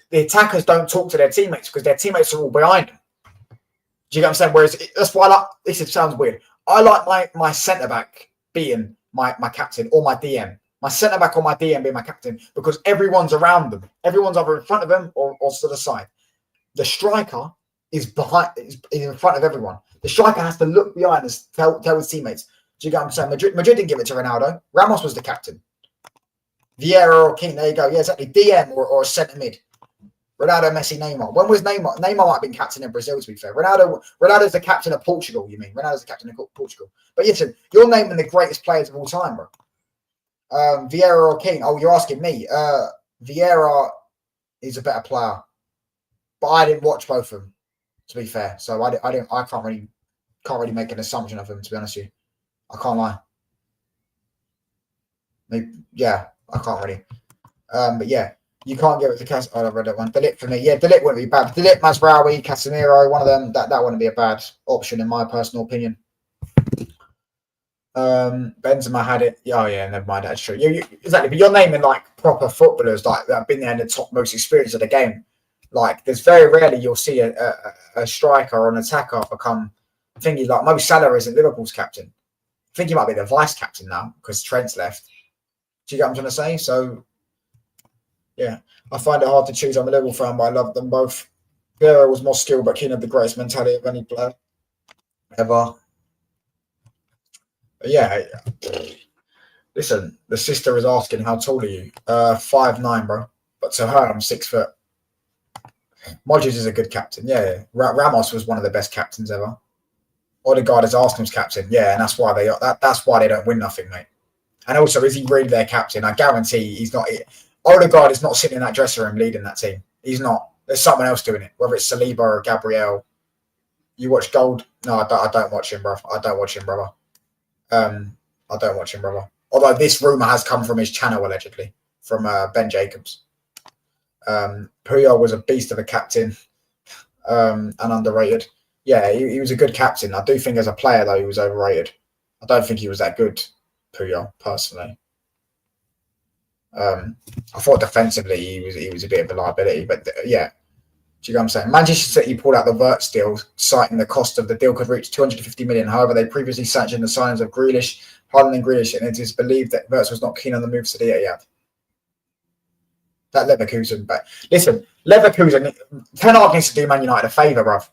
the attackers don't talk to their teammates because their teammates are all behind them. Do you get what I'm saying? Whereas that's why I like, this sounds weird. I like my centre back being my captain or my DM. My centre back or my DM being my captain because everyone's around them. Everyone's either in front of them or to the side. The striker is in front of everyone. The striker has to look behind and tell his teammates. Do you get what I'm saying? Madrid didn't give it to Ronaldo. Ramos was the captain. Vieira or King, there you go. Yeah, exactly. DM or a centre mid. Ronaldo, Messi, Neymar. When was Neymar? Neymar might have been captain in Brazil, to be fair. Ronaldo's the captain of Portugal, you mean? Ronaldo's the captain of Portugal. But listen, you're naming the greatest players of all time, bro. Vieira or King? Oh, you're asking me. Vieira is a better player. But I didn't watch both of them, to be fair. So I can't really make an assumption of them, to be honest with you. I can't lie. Maybe, yeah, I can't really. But yeah, you can't give it to Cas. Oh, I read that one. De Ligt for me. Yeah, De Ligt wouldn't be bad. De Ligt, Mazraoui, Casemiro, one of them. That wouldn't be a bad option in my personal opinion. Benzema had it. Oh yeah, never mind. That's true. Exactly. But you're naming like proper footballers like that have been there in the top most experience of the game. Like there's very rarely you'll see a striker or an attacker become thingy like Mo Salah isn't Liverpool's captain. I think he might be the vice captain now because Trent's left. Do you get what I'm trying to say? So, yeah, I find it hard to choose. I'm a Liverpool fan, but I love them both. Vieira was more skilled, but Keane had the greatest mentality of any player ever. But yeah, listen, the sister is asking, how tall are you? 5'9", bro. But to her, I'm 6 foot. Modric is a good captain. Yeah. Ramos was one of the best captains ever. Odegaard is Arsenal's captain. Yeah, and that's why they don't win nothing, mate. And also, is he really their captain? I guarantee he's not. Odegaard is not sitting in that dressing room leading that team. He's not. There's someone else doing it, whether it's Saliba or Gabriel. You watch Gold? No, I don't watch him, bro. I don't watch him, brother. Although this rumour has come from his channel, allegedly, from Ben Jacobs. Puyol was a beast of a captain and underrated. Yeah, he was a good captain. I do think as a player, though, he was overrated. I don't think he was that good. Puyol, personally. I thought defensively he was a bit of a liability, but yeah. Do you know what I'm saying? Manchester City pulled out the Verts deal, citing the cost of the deal could reach 250 million. However, they previously sanctioned the signings of Grealish, Haaland and Grealish, and it is believed that Verts was not keen on the move to the Etihad. That Leverkusen, but listen, Leverkusen, Ten Hag needs to do Man United a favour, bruv.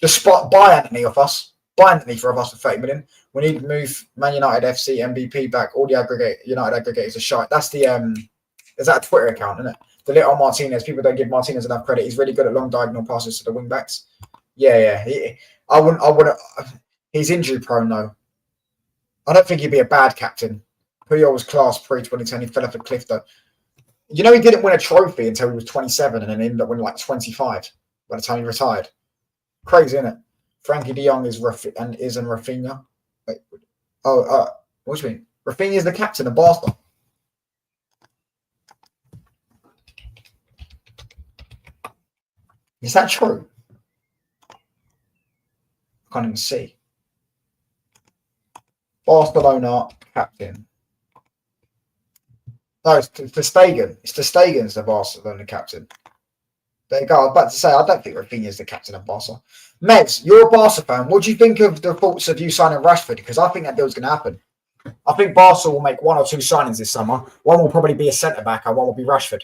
Just buy Anthony off us. Buy Anthony for us for 30 million. We need to move Man United FC MVP back. All the United aggregators are shite. That's the is that a Twitter account, isn't it? The little Martinez. People don't give Martinez enough credit. He's really good at long diagonal passes to the wing backs. Yeah. I wouldn't. He's injury prone though. I don't think he'd be a bad captain. Puyol was class pre-2010. He fell off a cliff though. You know, he didn't win a trophy until he was 27 and then ended up winning like 25 by the time he retired. Crazy, isn't it? Frankie de Jong is in Rafinha. Wait, what do you mean? Rafinha is the captain of Barca. Is that true? I can't even see. Barcelona captain. No, it's Ter Stegen. It's Ter Stegen's the Barcelona captain. There you go. I was about to say, I don't think Rafinha's the captain of Barca. Mez, you're a Barca fan. What do you think of the reports of you signing Rashford? Because I think that deal's going to happen. I think Barca will make 1 or 2 signings this summer. One will probably be a centre-back and one will be Rashford.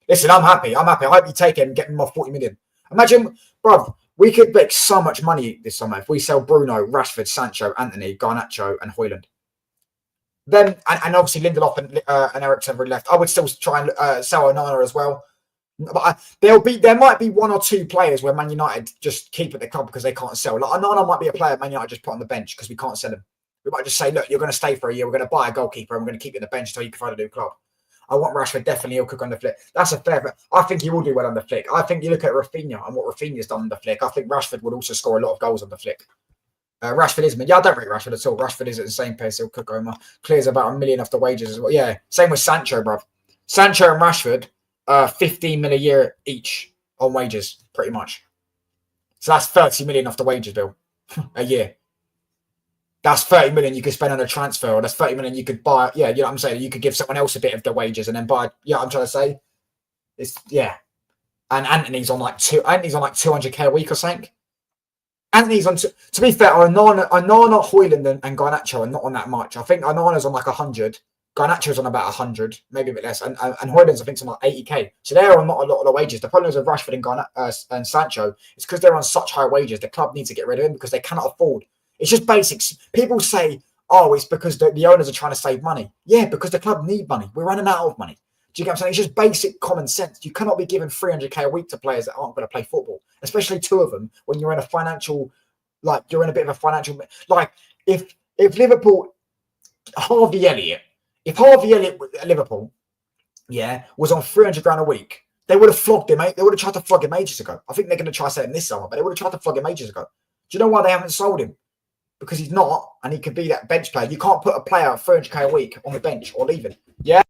Listen, I'm happy. I hope you take him and get him off 40 million. Imagine, bruv, we could make so much money this summer if we sell Bruno, Rashford, Sancho, Anthony, Garnacho, and Højlund. Then, and obviously Lindelof and Eriksen already left. I would still try and sell Onana as well. But there might be 1 or 2 players where Man United just keep at the club because they can't sell. Like Onana might be a player Man United just put on the bench because we can't sell him. We might just say, look, you're going to stay for a year. We're going to buy a goalkeeper and we're going to keep you on the bench until you can find a new club. I want Rashford definitely. He'll cook on the flick. That's a fair. But I think he will do well on the flick. I think you look at Rafinha and what Rafinha's done on the flick. I think Rashford would also score a lot of goals on the flick. Rashford is, I don't rate Rashford at all. Rashford is at the same pace. He'll cook Omar. Clears about 1 million off the wages as well. Yeah, same with Sancho, bruv. Sancho and Rashford, 15 million a year each on wages, pretty much. So that's 30 million off the wages bill a year. That's 30 million you could spend on a transfer, or that's 30 million you could buy. Yeah, you know what I'm saying? You could give someone else a bit of the wages and then buy. Yeah, I'm trying to say. Yeah. And Anthony's on like 200k a week or something. Anthony's on, to be fair, Onana, Højlund and Garnacho are not on that much. I think Onana's on like 100. Garnacho's on about 100, maybe a bit less. And Højlund's, I think, on like 80k. So they're on not a lot of the wages. The problem is with Rashford and Sancho is because they're on such high wages, the club needs to get rid of them because they cannot afford. It's just basics. People say, oh, it's because the owners are trying to save money. Yeah, because the club need money. We're running out of money. Do you get what I'm saying? It's just basic common sense. You cannot be giving 300k a week to players that aren't going to play football, especially 2 of them when you're in a financial, you're in a bit of a financial, if Liverpool, Harvey Elliott at Liverpool, was on 300 grand a week, they would have flogged him. They would have tried to flog him ages ago. I think they're going to try selling him this summer, but they would have tried to flog him ages ago. Do you know why they haven't sold him? Because he's not, and he could be that bench player. You can't put a player at 300k a week on the bench or leave him. Yeah.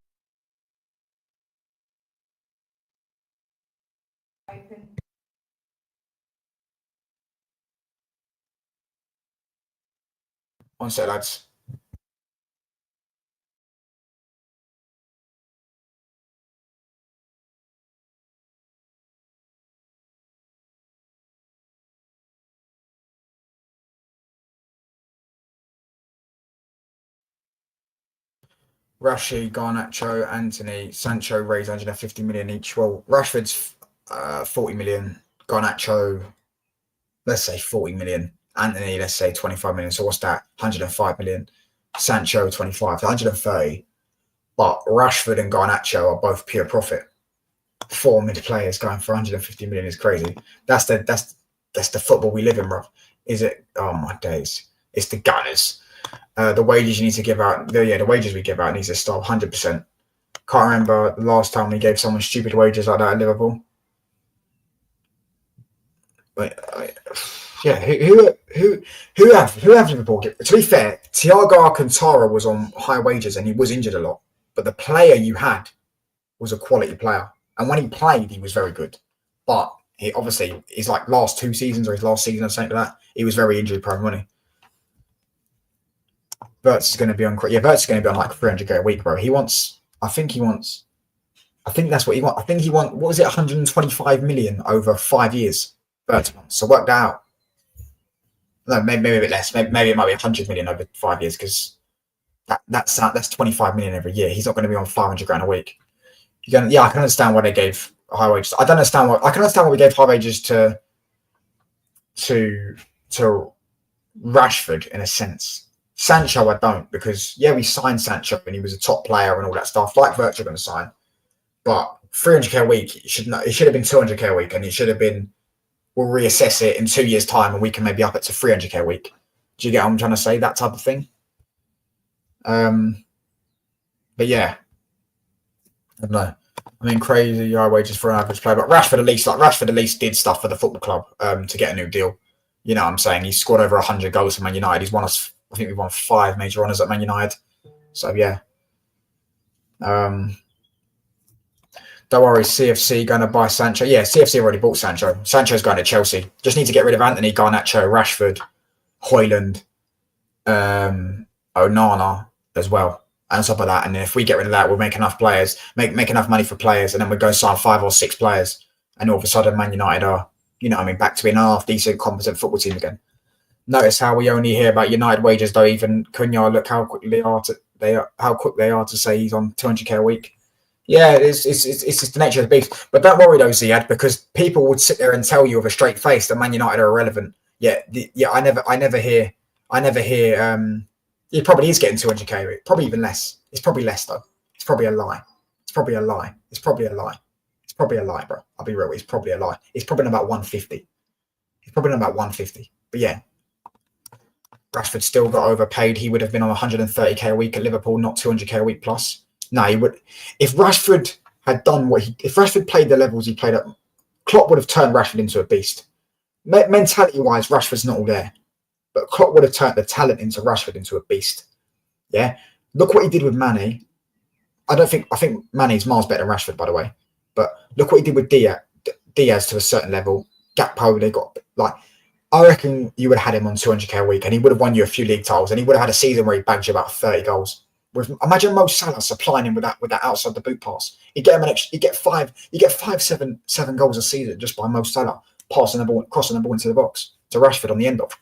One sec, lads. Rashford, Garnacho, Anthony, Sancho raised 150 million each. Well, Rashford's 40 million. Garnacho, let's say 40 million. Anthony, let's say 25 million. So what's that? 105 million. Sancho, 25, 130. But Rashford and Garnacho are both pure profit. 4 mid players going for 150 million is crazy. That's the football we live in, bro. Is it? Oh my days! It's the Gunners. The wages you need to give out. The wages we give out needs to stop 100%. Can't remember the last time we gave someone stupid wages like that at Liverpool. Yeah, who have Liverpool? To be fair, Thiago Alcantara was on high wages and he was injured a lot. But the player you had was a quality player, and when he played, he was very good. But he obviously his last 2 seasons or his last season or something like that, he was very injury prone, wasn't he? Verts is going to be on. Yeah, Verts is going to be on like 300k a week, bro. I think that's what he wants. I think he wants. What was it? 125 million over 5 years. Verts wants. So work that out. No, maybe a bit less. Maybe it might be 100 million over 5 years because that's 25 million every year. He's not going to be on 500 grand a week. I can understand why they gave high wages. I can understand why we gave high wages to Rashford in a sense. Sancho, I don't, because yeah, we signed Sancho and he was a top player and all that stuff. Like Virtual going to sign, but 300k a week, it should have been 200k a week, and it should have been. We'll reassess it in 2 years' time, and we can maybe up it to 300k a week. Do you get what I'm trying to say? That type of thing. But yeah, I don't know. I mean, crazy high wages for an average player, but Rashford at least did stuff for the football club to get a new deal. You know what I'm saying? He scored over 100 goals for Man United. He's won us. I think we won 5 major honours at Man United. So yeah. Don't worry, CFC going to buy Sancho. Yeah, CFC already bought Sancho. Sancho's going to Chelsea. Just need to get rid of Anthony, Garnacho, Rashford, Højlund, Onana as well, and stuff like that. And then if we get rid of that, we'll make enough players, make enough money for players, and then we go sign 5 or 6 players, and all of a sudden Man United are, you know what I mean, back to being a half-decent, competent football team again. Notice how we only hear about United wages, though. Even Cunha, look how quick they are to say he's on 200k a week. Yeah, it's just the nature of the beast. But don't worry though, Ziad, because people would sit there and tell you with a straight face that Man United are irrelevant. Yeah, I never hear. He probably is getting 200k, probably even less. It's probably less though. It's probably a lie. It's probably a lie. It's probably a lie. It's probably a lie, bro. I'll be real. It's probably a lie. It's probably about 150. It's probably about 150. But yeah, Rashford still got overpaid. He would have been on 130k a week at Liverpool, not 200k a week plus. No, he would. If Rashford had done if Rashford played the levels he played at, Klopp would have turned Rashford into a beast. Mentality-wise, Rashford's not all there, but Klopp would have turned the talent into Rashford into a beast. Yeah, look what he did with Mane. I think Mane's miles better than Rashford, by the way. But look what he did with Diaz to a certain level. Gakpo, they got like. I reckon you would have had him on 200k a week, and he would have won you a few league titles, and he would have had a season where he bagged you about 30 goals. Imagine Mo Salah supplying him with that outside the boot pass. You get him an extra. You get 7 goals a season just by Mo Salah passing the ball, crossing the ball into the box to Rashford on the end of.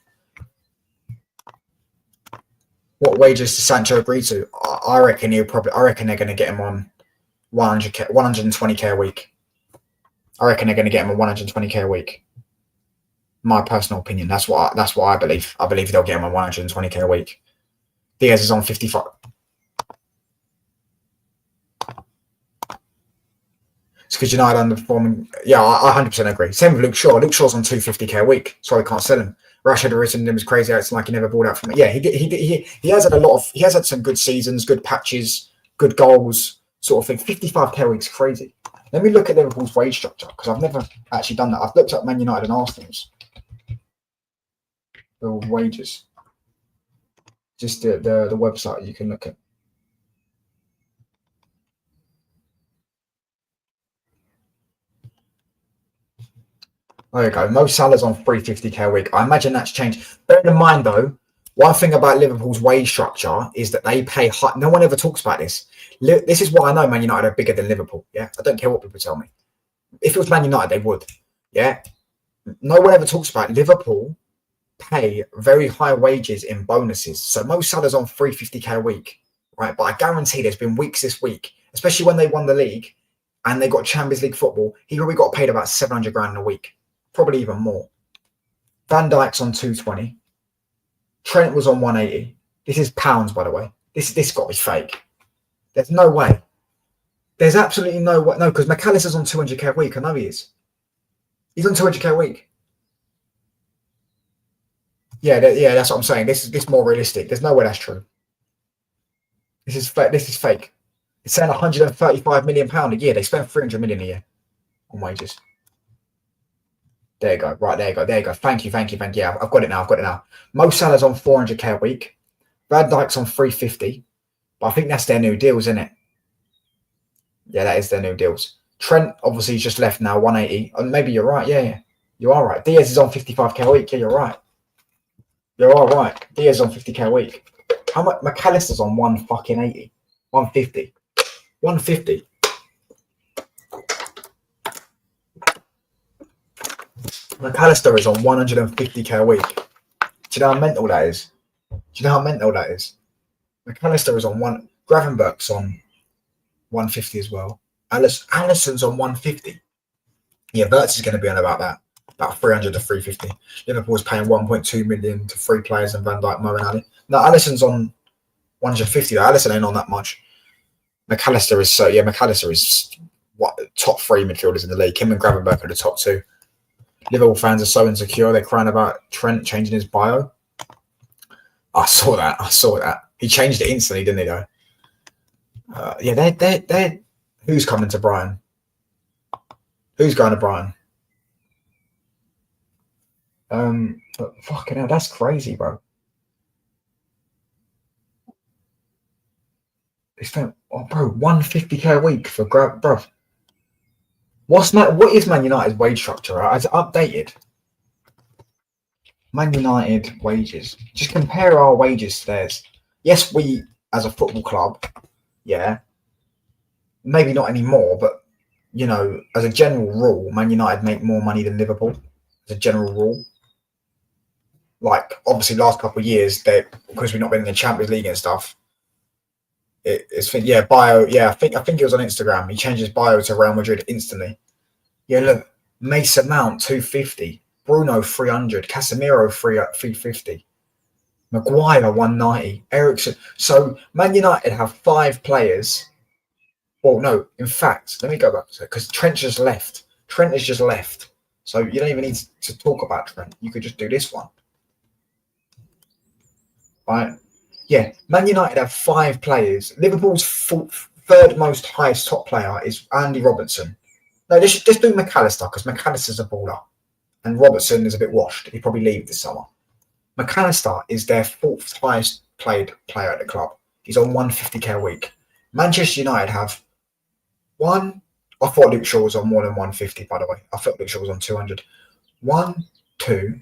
What wages does Sancho agree to? I reckon they're going to get him on 120k a week. I reckon they're going to get him on 120k a week. My personal opinion. That's what I believe. I believe they'll get him on 120k a week. Diaz is on 55. It's because United underperforming. Yeah, I 100% agree. Same with Luke Shaw. Luke Shaw's on 250k a week. Sorry, can't sell him. Rashford written him as crazy. It's like he never bought out from it. Yeah, he has had some good seasons, good patches, good goals, sort of thing. 55k a week's crazy. Let me look at Liverpool's wage structure because I've never actually done that. I've looked at Man United and Arsenal's the wages. Just the website you can look at. There you go. Mo Salah's on 350k a week. I imagine that's changed. Bear in mind, though, one thing about Liverpool's wage structure is that they pay high. No one ever talks about this. This is why I know Man United are bigger than Liverpool. Yeah, I don't care what people tell me. If it was Man United, they would. Yeah, no one ever talks about it. Liverpool pay very high wages in bonuses. So Mo Salah's on 350k a week, right? But I guarantee there's been weeks this week, especially when they won the league and they got Champions League football. He probably got paid about 700 grand a week. Probably even more. Van Dijk's on 220. Trent was on 180. This is pounds, by the way. This got to be fake. There's no way. There's absolutely no way. No, because McAllister's on 200k a week. I know he is. He's on 200k a week. Yeah, that's what I'm saying. This is more realistic. There's no way that's true. This is fake. It's saying 135 million pound a year. They spend 300 million a year on wages. There you go. Right, there you go. Thank you. Yeah, I've got it now. Mo Salah's on 400k a week. Van Dijk's on 350. But I think that's their new deals, isn't it? Yeah, that is their new deals. Trent, obviously, just left now, 180. And maybe you're right. Yeah. You are right. Diaz is on 55k a week. Yeah, you're right. You're all right. Diaz is on 50k a week. How much? McAllister's on 180. 150. 150. McAllister is on 150k a week. Do you know how mental that is? McAllister is on one. Gravenberch's on 150 as well. Allison's on 150. Yeah, Verts is going to be on about that. about 300 to 350. Liverpool's paying 1.2 million to 3 players and Van Dijk, Mo and Ali. No, Alisson's on 150. Alisson ain't on that much. McAllister is what top 3 midfielders in the league. Him and Gravenberch are the top 2. Liverpool fans are so insecure. They're crying about Trent changing his bio. I saw that. He changed it instantly, didn't he? Though. They're. Who's coming to Brighton? Who's going to Brighton? But fucking hell, that's crazy, bro. They spent, bro, 150k a week for bro. What is Man United's wage structure? Right? Is it updated? Man United wages. Just compare our wages to theirs. Yes, we as a football club, yeah, maybe not anymore, but you know, as a general rule, Man United make more money than Liverpool. As a general rule, like obviously last couple of years, because we've not been in the Champions League and stuff. Bio. Yeah, I think it was on Instagram. He changed his bio to Real Madrid instantly. Yeah, look, Mason Mount 250, Bruno 300, Casemiro 350, Maguire 190, Ericsson. So Man United have 5 players. Well, no, in fact, let me go back to it because Trent just left. Trent has just left, so you don't even need to talk about Trent. You could just do this one, right? Yeah, Man United have 5 players. Liverpool's third most highest top player is Andy Robertson. No, just do McAllister because McAllister's a baller and Robertson is a bit washed. He'll probably leave this summer. McAllister is their 4th highest paid player at the club. He's on 150k a week. Manchester United have one. I thought Luke Shaw was on more than 150, by the way. I thought Luke Shaw was on 200. 1, 2,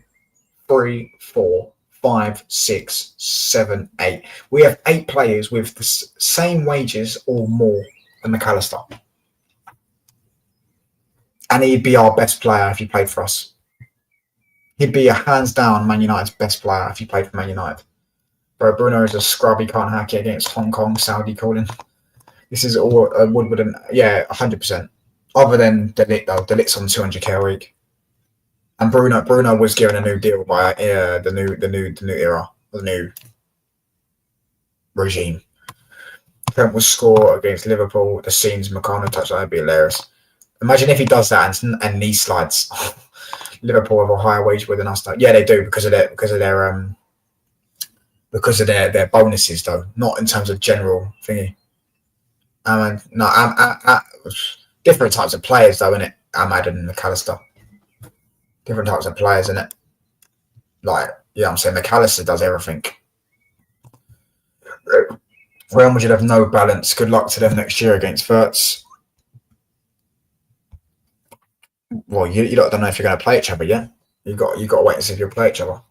3, 4, 5, 6, 7, 8. We have 8 players with the same wages or more than McAllister. And he'd be our best player if he played for us. He'd be a hands down Man United's best player if he played for Man United. Bro, Bruno is a scrub. He can't hack it against Hong Kong, Saudi calling. This is all Woodward and 100%. Other than De Ligt though, De Ligt's on 200k a week. And Bruno was given a new deal by the new era, the new regime. Trent will score against Liverpool. The scenes McConnell touched, that'd be hilarious. Imagine if he does that and knee slides. Liverpool have a higher wage than us though. Yeah, they do because of their bonuses though, not in terms of general thingy. Different types of players though, innit? Ahmad and McAllister. Different types of players, innit? Like, yeah, I'm saying McAllister does everything. Real Madrid have no balance. Good luck to them next year against Verts. Well, you don't know if you're going to play each other yet. You got to wait and see if you'll play each other.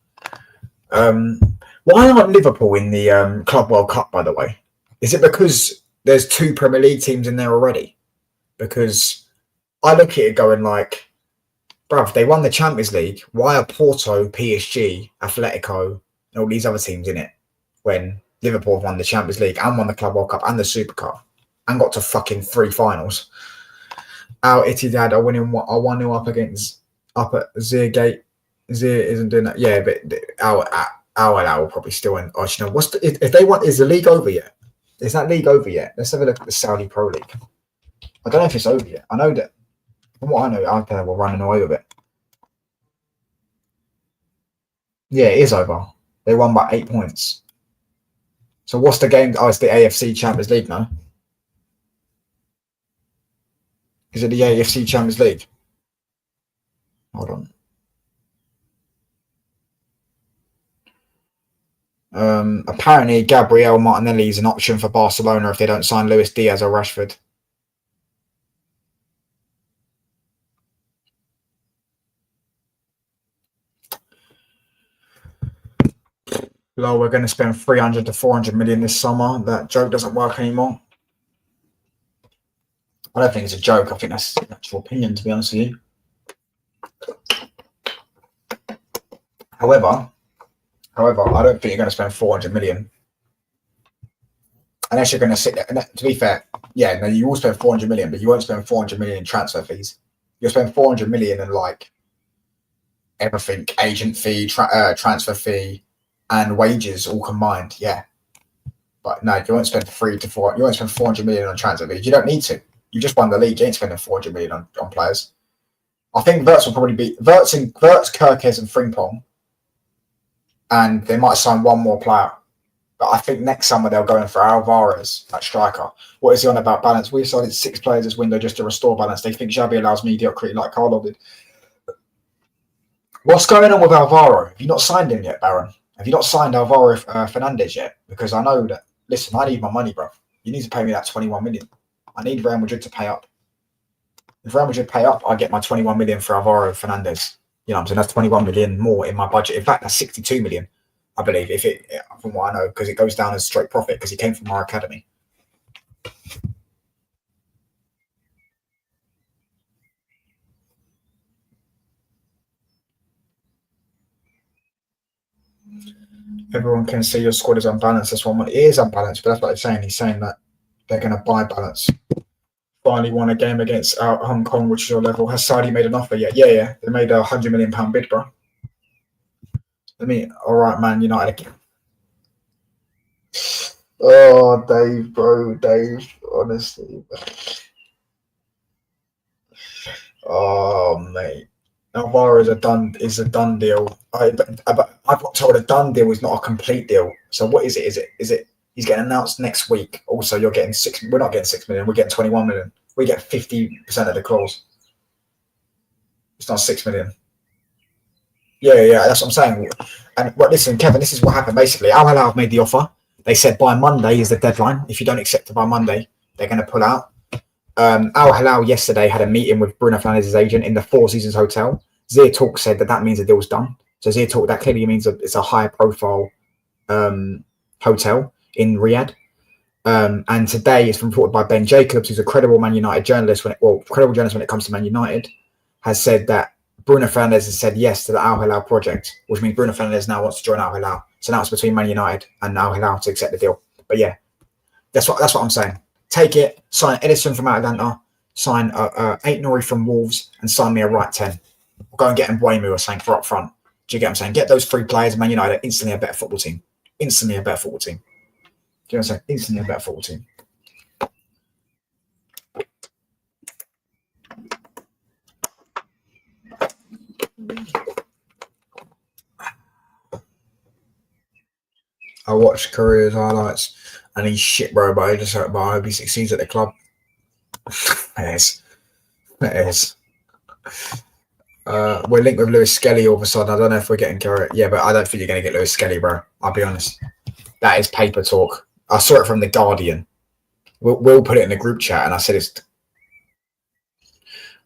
Why aren't Liverpool in the Club World Cup, by the way? Is it because there's 2 Premier League teams in there already? Because I look at it going like, bruv, they won the Champions League. Why are Porto, PSG, Atletico, and all these other teams in it when Liverpool have won the Champions League and won the Club World Cup and the Super Cup and got to fucking 3 finals? Al Ittihad are winning 1-0 up at Zirgate. Zir isn't doing that. Yeah, but Al will probably still win. Oh, you know, if they want? Is the league over yet? Is that league over yet? Let's have a look at the Saudi Pro League. I don't know if it's over yet. I know that from what I know, Al will running away with it. Yeah, it is over. They won by 8 points. So what's the game? Oh, it's the AFC Champions League, no? Is it the AFC Champions League? Hold on. Apparently, Gabriel Martinelli is an option for Barcelona if they don't sign Luis Diaz or Rashford. Well, we're going to spend 300 to 400 million this summer. That joke doesn't work anymore. I don't think it's a joke. I think that's an actual opinion, to be honest with you. However, I don't think you're going to spend 400 million. Unless you're going to sit there. And to be fair, yeah, no, you will spend 400 million, but you won't spend 400 million in transfer fees. You'll spend 400 million in like everything, agent fee, transfer fee, and wages all combined. Yeah, but no, you won't spend 400 million on transfer fees. You don't need to. You just won the league. You ain't spending 400 million on players. I think Wirtz will probably be Wirtz, Kirkes, and Frimpong, and they might sign one more player. But I think next summer they'll go in for Alvarez at striker. What is he on about balance? We signed 6 players this window just to restore balance. They think Xabi allows mediocrity like Carlo did. What's going on with Alvaro? Have you not signed him yet, Baron? Have you not signed Alvaro Fernandes yet? Because I know that, listen, I need my money, bro. You need to pay me that 21 million. I need Real Madrid to pay up. If Real Madrid pay up, I get my 21 million for Alvaro Fernandes. You know what I'm saying? That's 21 million more in my budget. In fact, that's 62 million, I believe, from what I know, because it goes down as straight profit because he came from our academy. Everyone can see your squad is unbalanced. That's one. It is unbalanced, but that's what they're saying. He's saying that they're going to buy balance. Finally won a game against Hong Kong, which is your level. Has Saudi made an offer yet? Yeah. They made a £100 million bid, bro. All right, Man United again. Oh, Dave, bro, Dave, honestly. Oh, mate. Alvaro is a done deal. I've got told a done deal is not a complete deal. So what is it? Is it he's getting announced next week? Also, you're getting 6. We're not getting 6 million. We're getting 21 million. We get 50% of the clause. It's not 6 million. Yeah. That's what I'm saying. And listen, Kevin, this is what happened. Basically, Al Hilal have made the offer. They said by Monday is the deadline. If you don't accept it by Monday, they're going to pull out. Al Hilal yesterday had a meeting with Bruno Fernandes' agent in the Four Seasons Hotel. Zia Talk said that means the deal's done. So Zia Talk, that clearly means it's a high profile hotel in Riyadh. And today it's reported by Ben Jacobs, who's a credible Man United journalist when it comes to Man United, has said that Bruno Fernandes has said yes to the Al Hilal project, which means Bruno Fernandes now wants to join Al Hilal. So now it's between Man United and Al Hilal to accept the deal. But yeah, that's what I'm saying. Take it, sign Edison from Atlanta, sign 8 Nori from Wolves, and sign me a right 10. We'll go and get Mbuemu or something for up front. Do you get what I'm saying? Get those 3 players, Man United are instantly a better football team. Do you know what I'm saying? Instantly a better football team. I watched Korea's highlights and he's shit, bro, but I hope he succeeds at the club. It is. We're linked with Lewis Skelly all of a sudden. I don't know if we're getting carrot. Yeah, but I don't think you're going to get Lewis Skelly, bro. I'll be honest. That is paper talk. I saw it from The Guardian. We'll put it in the group chat, and I said it's.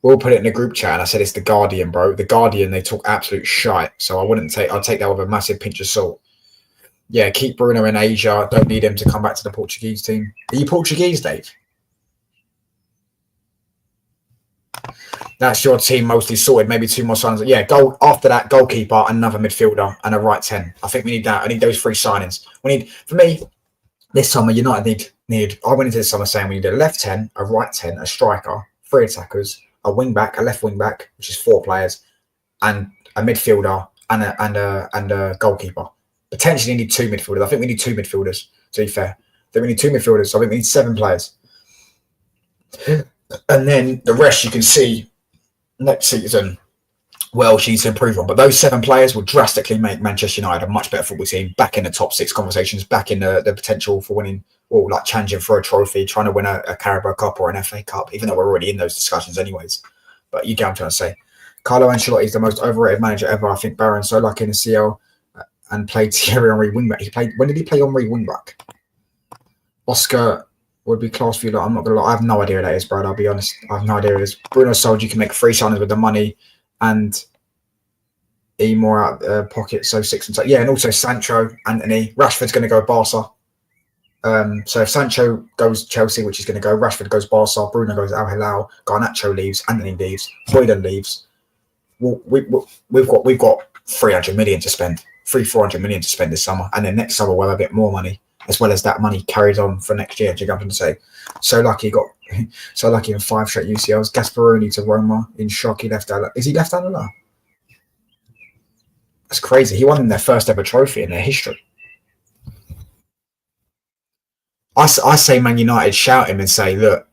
We'll put it in the group chat, and I said it's The Guardian, bro. The Guardian, they talk absolute shite, so I'll take that with a massive pinch of salt. Yeah, keep Bruno in Asia. Don't need him to come back to the Portuguese team. Are you Portuguese, Dave? That's your team mostly sorted. Maybe 2 more signings. Yeah, after that, goalkeeper, another midfielder, and a right 10. I think we need that. I need those 3 signings. For me, this summer, United need. I went into this summer saying we need a left 10, a right 10, a striker, 3 attackers, a wing back, a left wing back, which is 4 players, and a midfielder and a goalkeeper. Potentially need 2 midfielders. I think we need 2 midfielders, to be fair. I think we need 2 midfielders, so I think we need 7 players. And then the rest you can see next season, she needs to improve on. But those 7 players will drastically make Manchester United a much better football team, back in the top 6 conversations, back in the potential for winning, or like challenging for a trophy, trying to win a Carabao Cup or an FA Cup, even though we're already in those discussions anyways. But you get what I'm trying to say. Carlo Ancelotti is the most overrated manager ever. I think Baron's so lucky in the CL and played Thierry Henry wingback. When did he play Henry wingback? Oscar would be class for you. I'm not going to lie. I have no idea who that is, bro. I'll be honest. I have no idea who it is. Bruno sold you can make 3 signings with the money and more out of pocket. So 6 and 7. Yeah, and also Sancho, Anthony. Rashford's going to go Barca. So if Sancho goes Chelsea, which is going to go, Rashford goes Barca, Bruno goes Al Hilal, Garnacho leaves, Anthony leaves, Hoyland leaves. We've got 300 million to spend, 400 million to spend this summer, and then next summer we'll have a bit more money, as well as that money carried on for next year. Do you get what I'm saying? So lucky in 5 straight UCLs. Gasparoni to Roma in shock. He left. Is he left out now? That's crazy. He won their first ever trophy in their history. I say Man United shout him and say, look,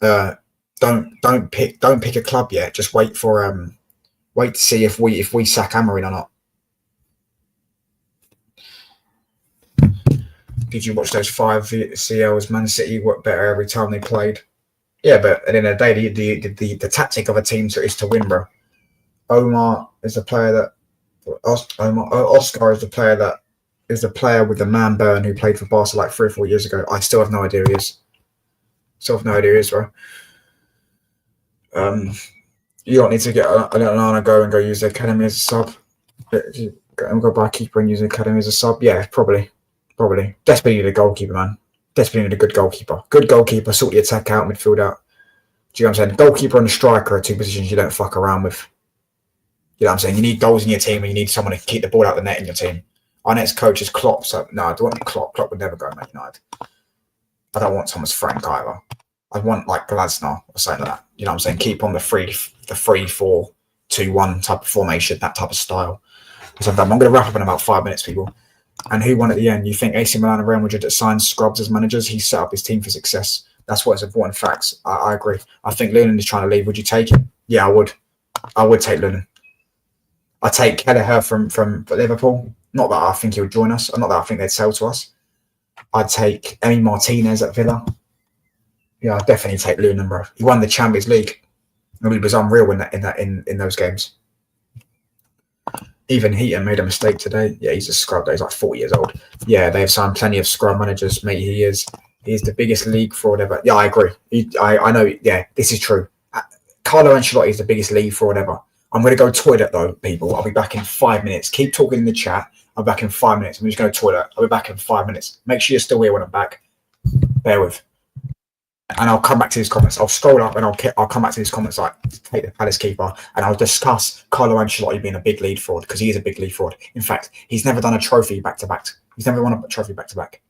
uh, don't pick a club yet. Just wait to see if we sack Amorim or not. Did you watch those 5 CLs? Man City worked better every time they played. Yeah, but at the end of the day, the tactic of a team is to win, bro. Omar is the player that Oscar is the player that is the player with the man burn who played for Barca like 3 or 4 years ago. I still have no idea who he is. Still have no idea who he is, bro. You don't need to get Onana go use the academy as a sub. Go buy a keeper and use the academy as a sub. Yeah, probably. Desperately need a goalkeeper, man. Desperately need a good goalkeeper. Good goalkeeper, sort the attack out, midfield out. Do you know what I'm saying? Goalkeeper and striker are 2 positions you don't fuck around with. You know what I'm saying? You need goals in your team and you need someone to keep the ball out the net in your team. Our next coach is Klopp, so no, I don't want Klopp. Klopp would never go Man United. I don't want Thomas Frank either. I want like Glasner or something like that. You know what I'm saying? Keep on the 3-4-2-1 type of formation, that type of style. So I'm going to wrap up in about 5 minutes, people. And who won at the end? You think AC Milan and Real Madrid that signed scrubs as managers? He set up his team for success. That's what is important facts. I agree. I think Lunin is trying to leave. Would you take him? Yeah, I would. I would take Lunin. I take Kelleher from Liverpool. Not that I think he would join us. Not that I think they'd sell to us. I'd take Emi Martinez at Villa. Yeah, I'd definitely take Lunin, bro. He won the Champions League. He was unreal in those games. Even Heaton made a mistake today. Yeah, he's a scrub. He's like 40 years old. Yeah, they have signed plenty of scrub managers, mate. He is the biggest league fraud ever. Yeah, I agree. I know. Yeah, this is true. Carlo Ancelotti is the biggest league fraud ever. I'm going to go toilet though, people. I'll be back in 5 minutes. Keep talking in the chat. I'm back in 5 minutes. I'm just going to toilet. I'll be back in 5 minutes. Make sure you're still here when I'm back. Bear with. And I'll come back to these comments. I'll scroll up and I'll come back to these comments like take the Palace keeper and I'll discuss Carlo Ancelotti being a big lead fraud because he is a big lead fraud. In fact, he's never done a trophy back to back. He's never won a trophy back to back.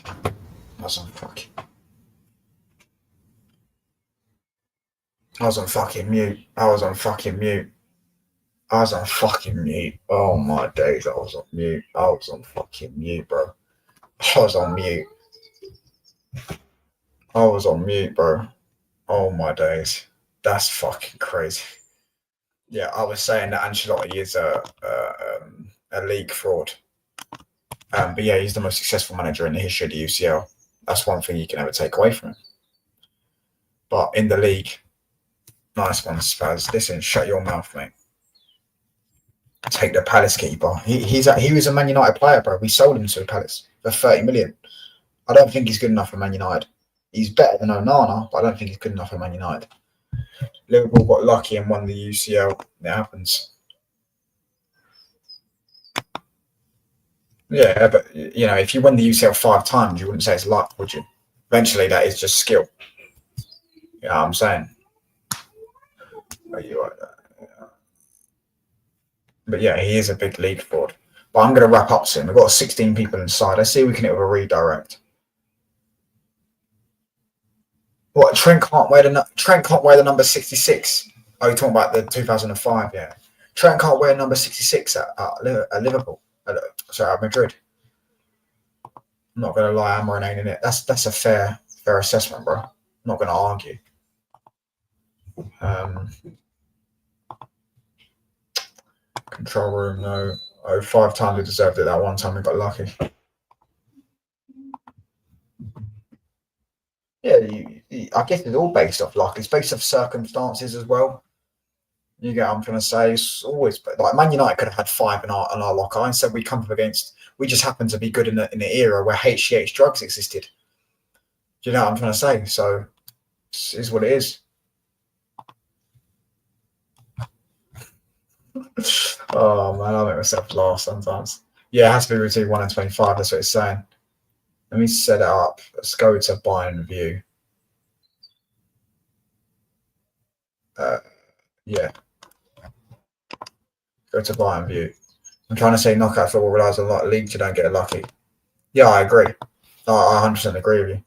I was on fucking. I was on fucking mute. I was on fucking mute. I was on fucking mute. Oh my days, I was on mute. I was on fucking mute, bro. I was on mute. I was on mute, bro. Oh my days. That's fucking crazy. Yeah, I was saying that Ancelotti is a league fraud. But yeah, he's the most successful manager in the history of the UCL. That's one thing you can never take away from him. But in the league, nice one, Spaz. Listen, shut your mouth, mate. Take the Palace keeper. He was a Man United player, bro. We sold him to Palace for 30 million. I don't think he's good enough for Man United. He's better than Onana, but I don't think he's good enough for Man United. Liverpool got lucky and won the UCL. It happens. Yeah, but you know, if you win the UCL 5 times, you wouldn't say it's luck, would you? Eventually, that is just skill. You know what I'm saying? But yeah, he is a big league fraud. But I'm going to wrap up soon. We've got 16 people inside. Let's see if we can hit with a redirect. What? Trent can't wear the number 66. Oh, you're talking about the 2005, yeah. Trent can't wear number 66 at Liverpool. At Madrid. I'm not going to lie, I'm reneging it. That's a fair assessment, bro. I'm not going to argue. Control room, no. Oh, 5 times we deserved it. That one time we got lucky. Yeah, I guess it's all based off luck. It's based off circumstances as well. You get what I'm trying to say. It's always like Man United could have had 5 in our locker. Instead, we come up against. We just happen to be good in the era where HGH drugs existed. Do you know what I'm trying to say? So, it is what it is. Oh man, I make myself laugh sometimes. Yeah, it has to be between 1 and 25. That's what it's saying. Let me set it up. Let's go to buy and view. Yeah. Go to buy and view. I'm trying to say knockout football relies on a lot of leagues you don't get lucky. Yeah, I agree. I 100% agree with you.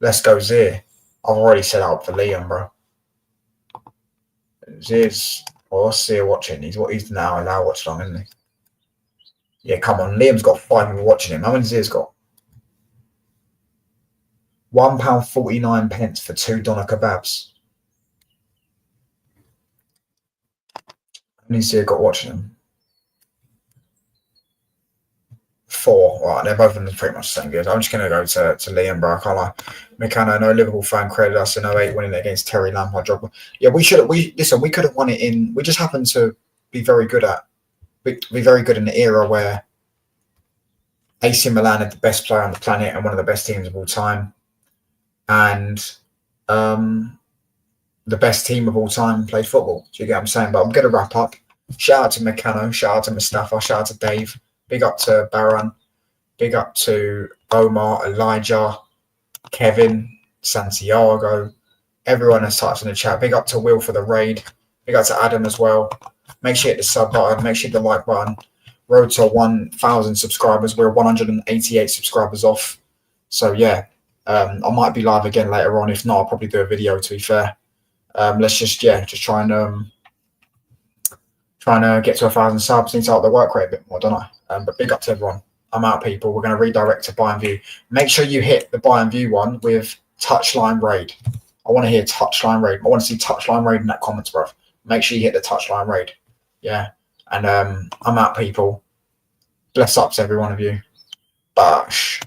Let's go Zier. I've already set up for Liam, bro. Zier's. Well, what's Zier watching? He's now allowed watch long, isn't he? Yeah, come on. Liam's got 5 people watching him. How many Zier's got? £1.49 for 2 doner kebabs. How many Zier got watching him? 4. Right, they're both of them pretty much the same good. I'm just going to go to Liam, bro. I can't lie. McCann, no Liverpool fan credited us in 08 winning it against Terry Lampard. Yeah, we could have won it in. We just happened to be very good in the era where AC Milan had the best player on the planet and one of the best teams of all time. And the best team of all time played football. Do you get what I'm saying? But I'm going to wrap up. Shout out to Meccano. Shout out to Mustafa. Shout out to Dave. Big up to Baran. Big up to Omar, Elijah, Kevin, Santiago. Everyone has touched in the chat. Big up to Will for the raid. Big up to Adam as well. Make sure you hit the sub button. Make sure you hit the like button. Road to 1,000 subscribers. We're 188 subscribers off. So, yeah. I might be live again later on. If not, I'll probably do a video, to be fair. Let's just try and get to 1,000 subs. Need to up the work rate a bit more, don't I? But big up to everyone. I'm out, people. We're going to redirect to buy and view. Make sure you hit the buy and view one with touchline raid. I want to hear touchline raid. I want to see touchline raid in that comments, bro. Make sure you hit the touchline raid. Yeah. And I'm out, people. Bless ups, every one of you. Bash.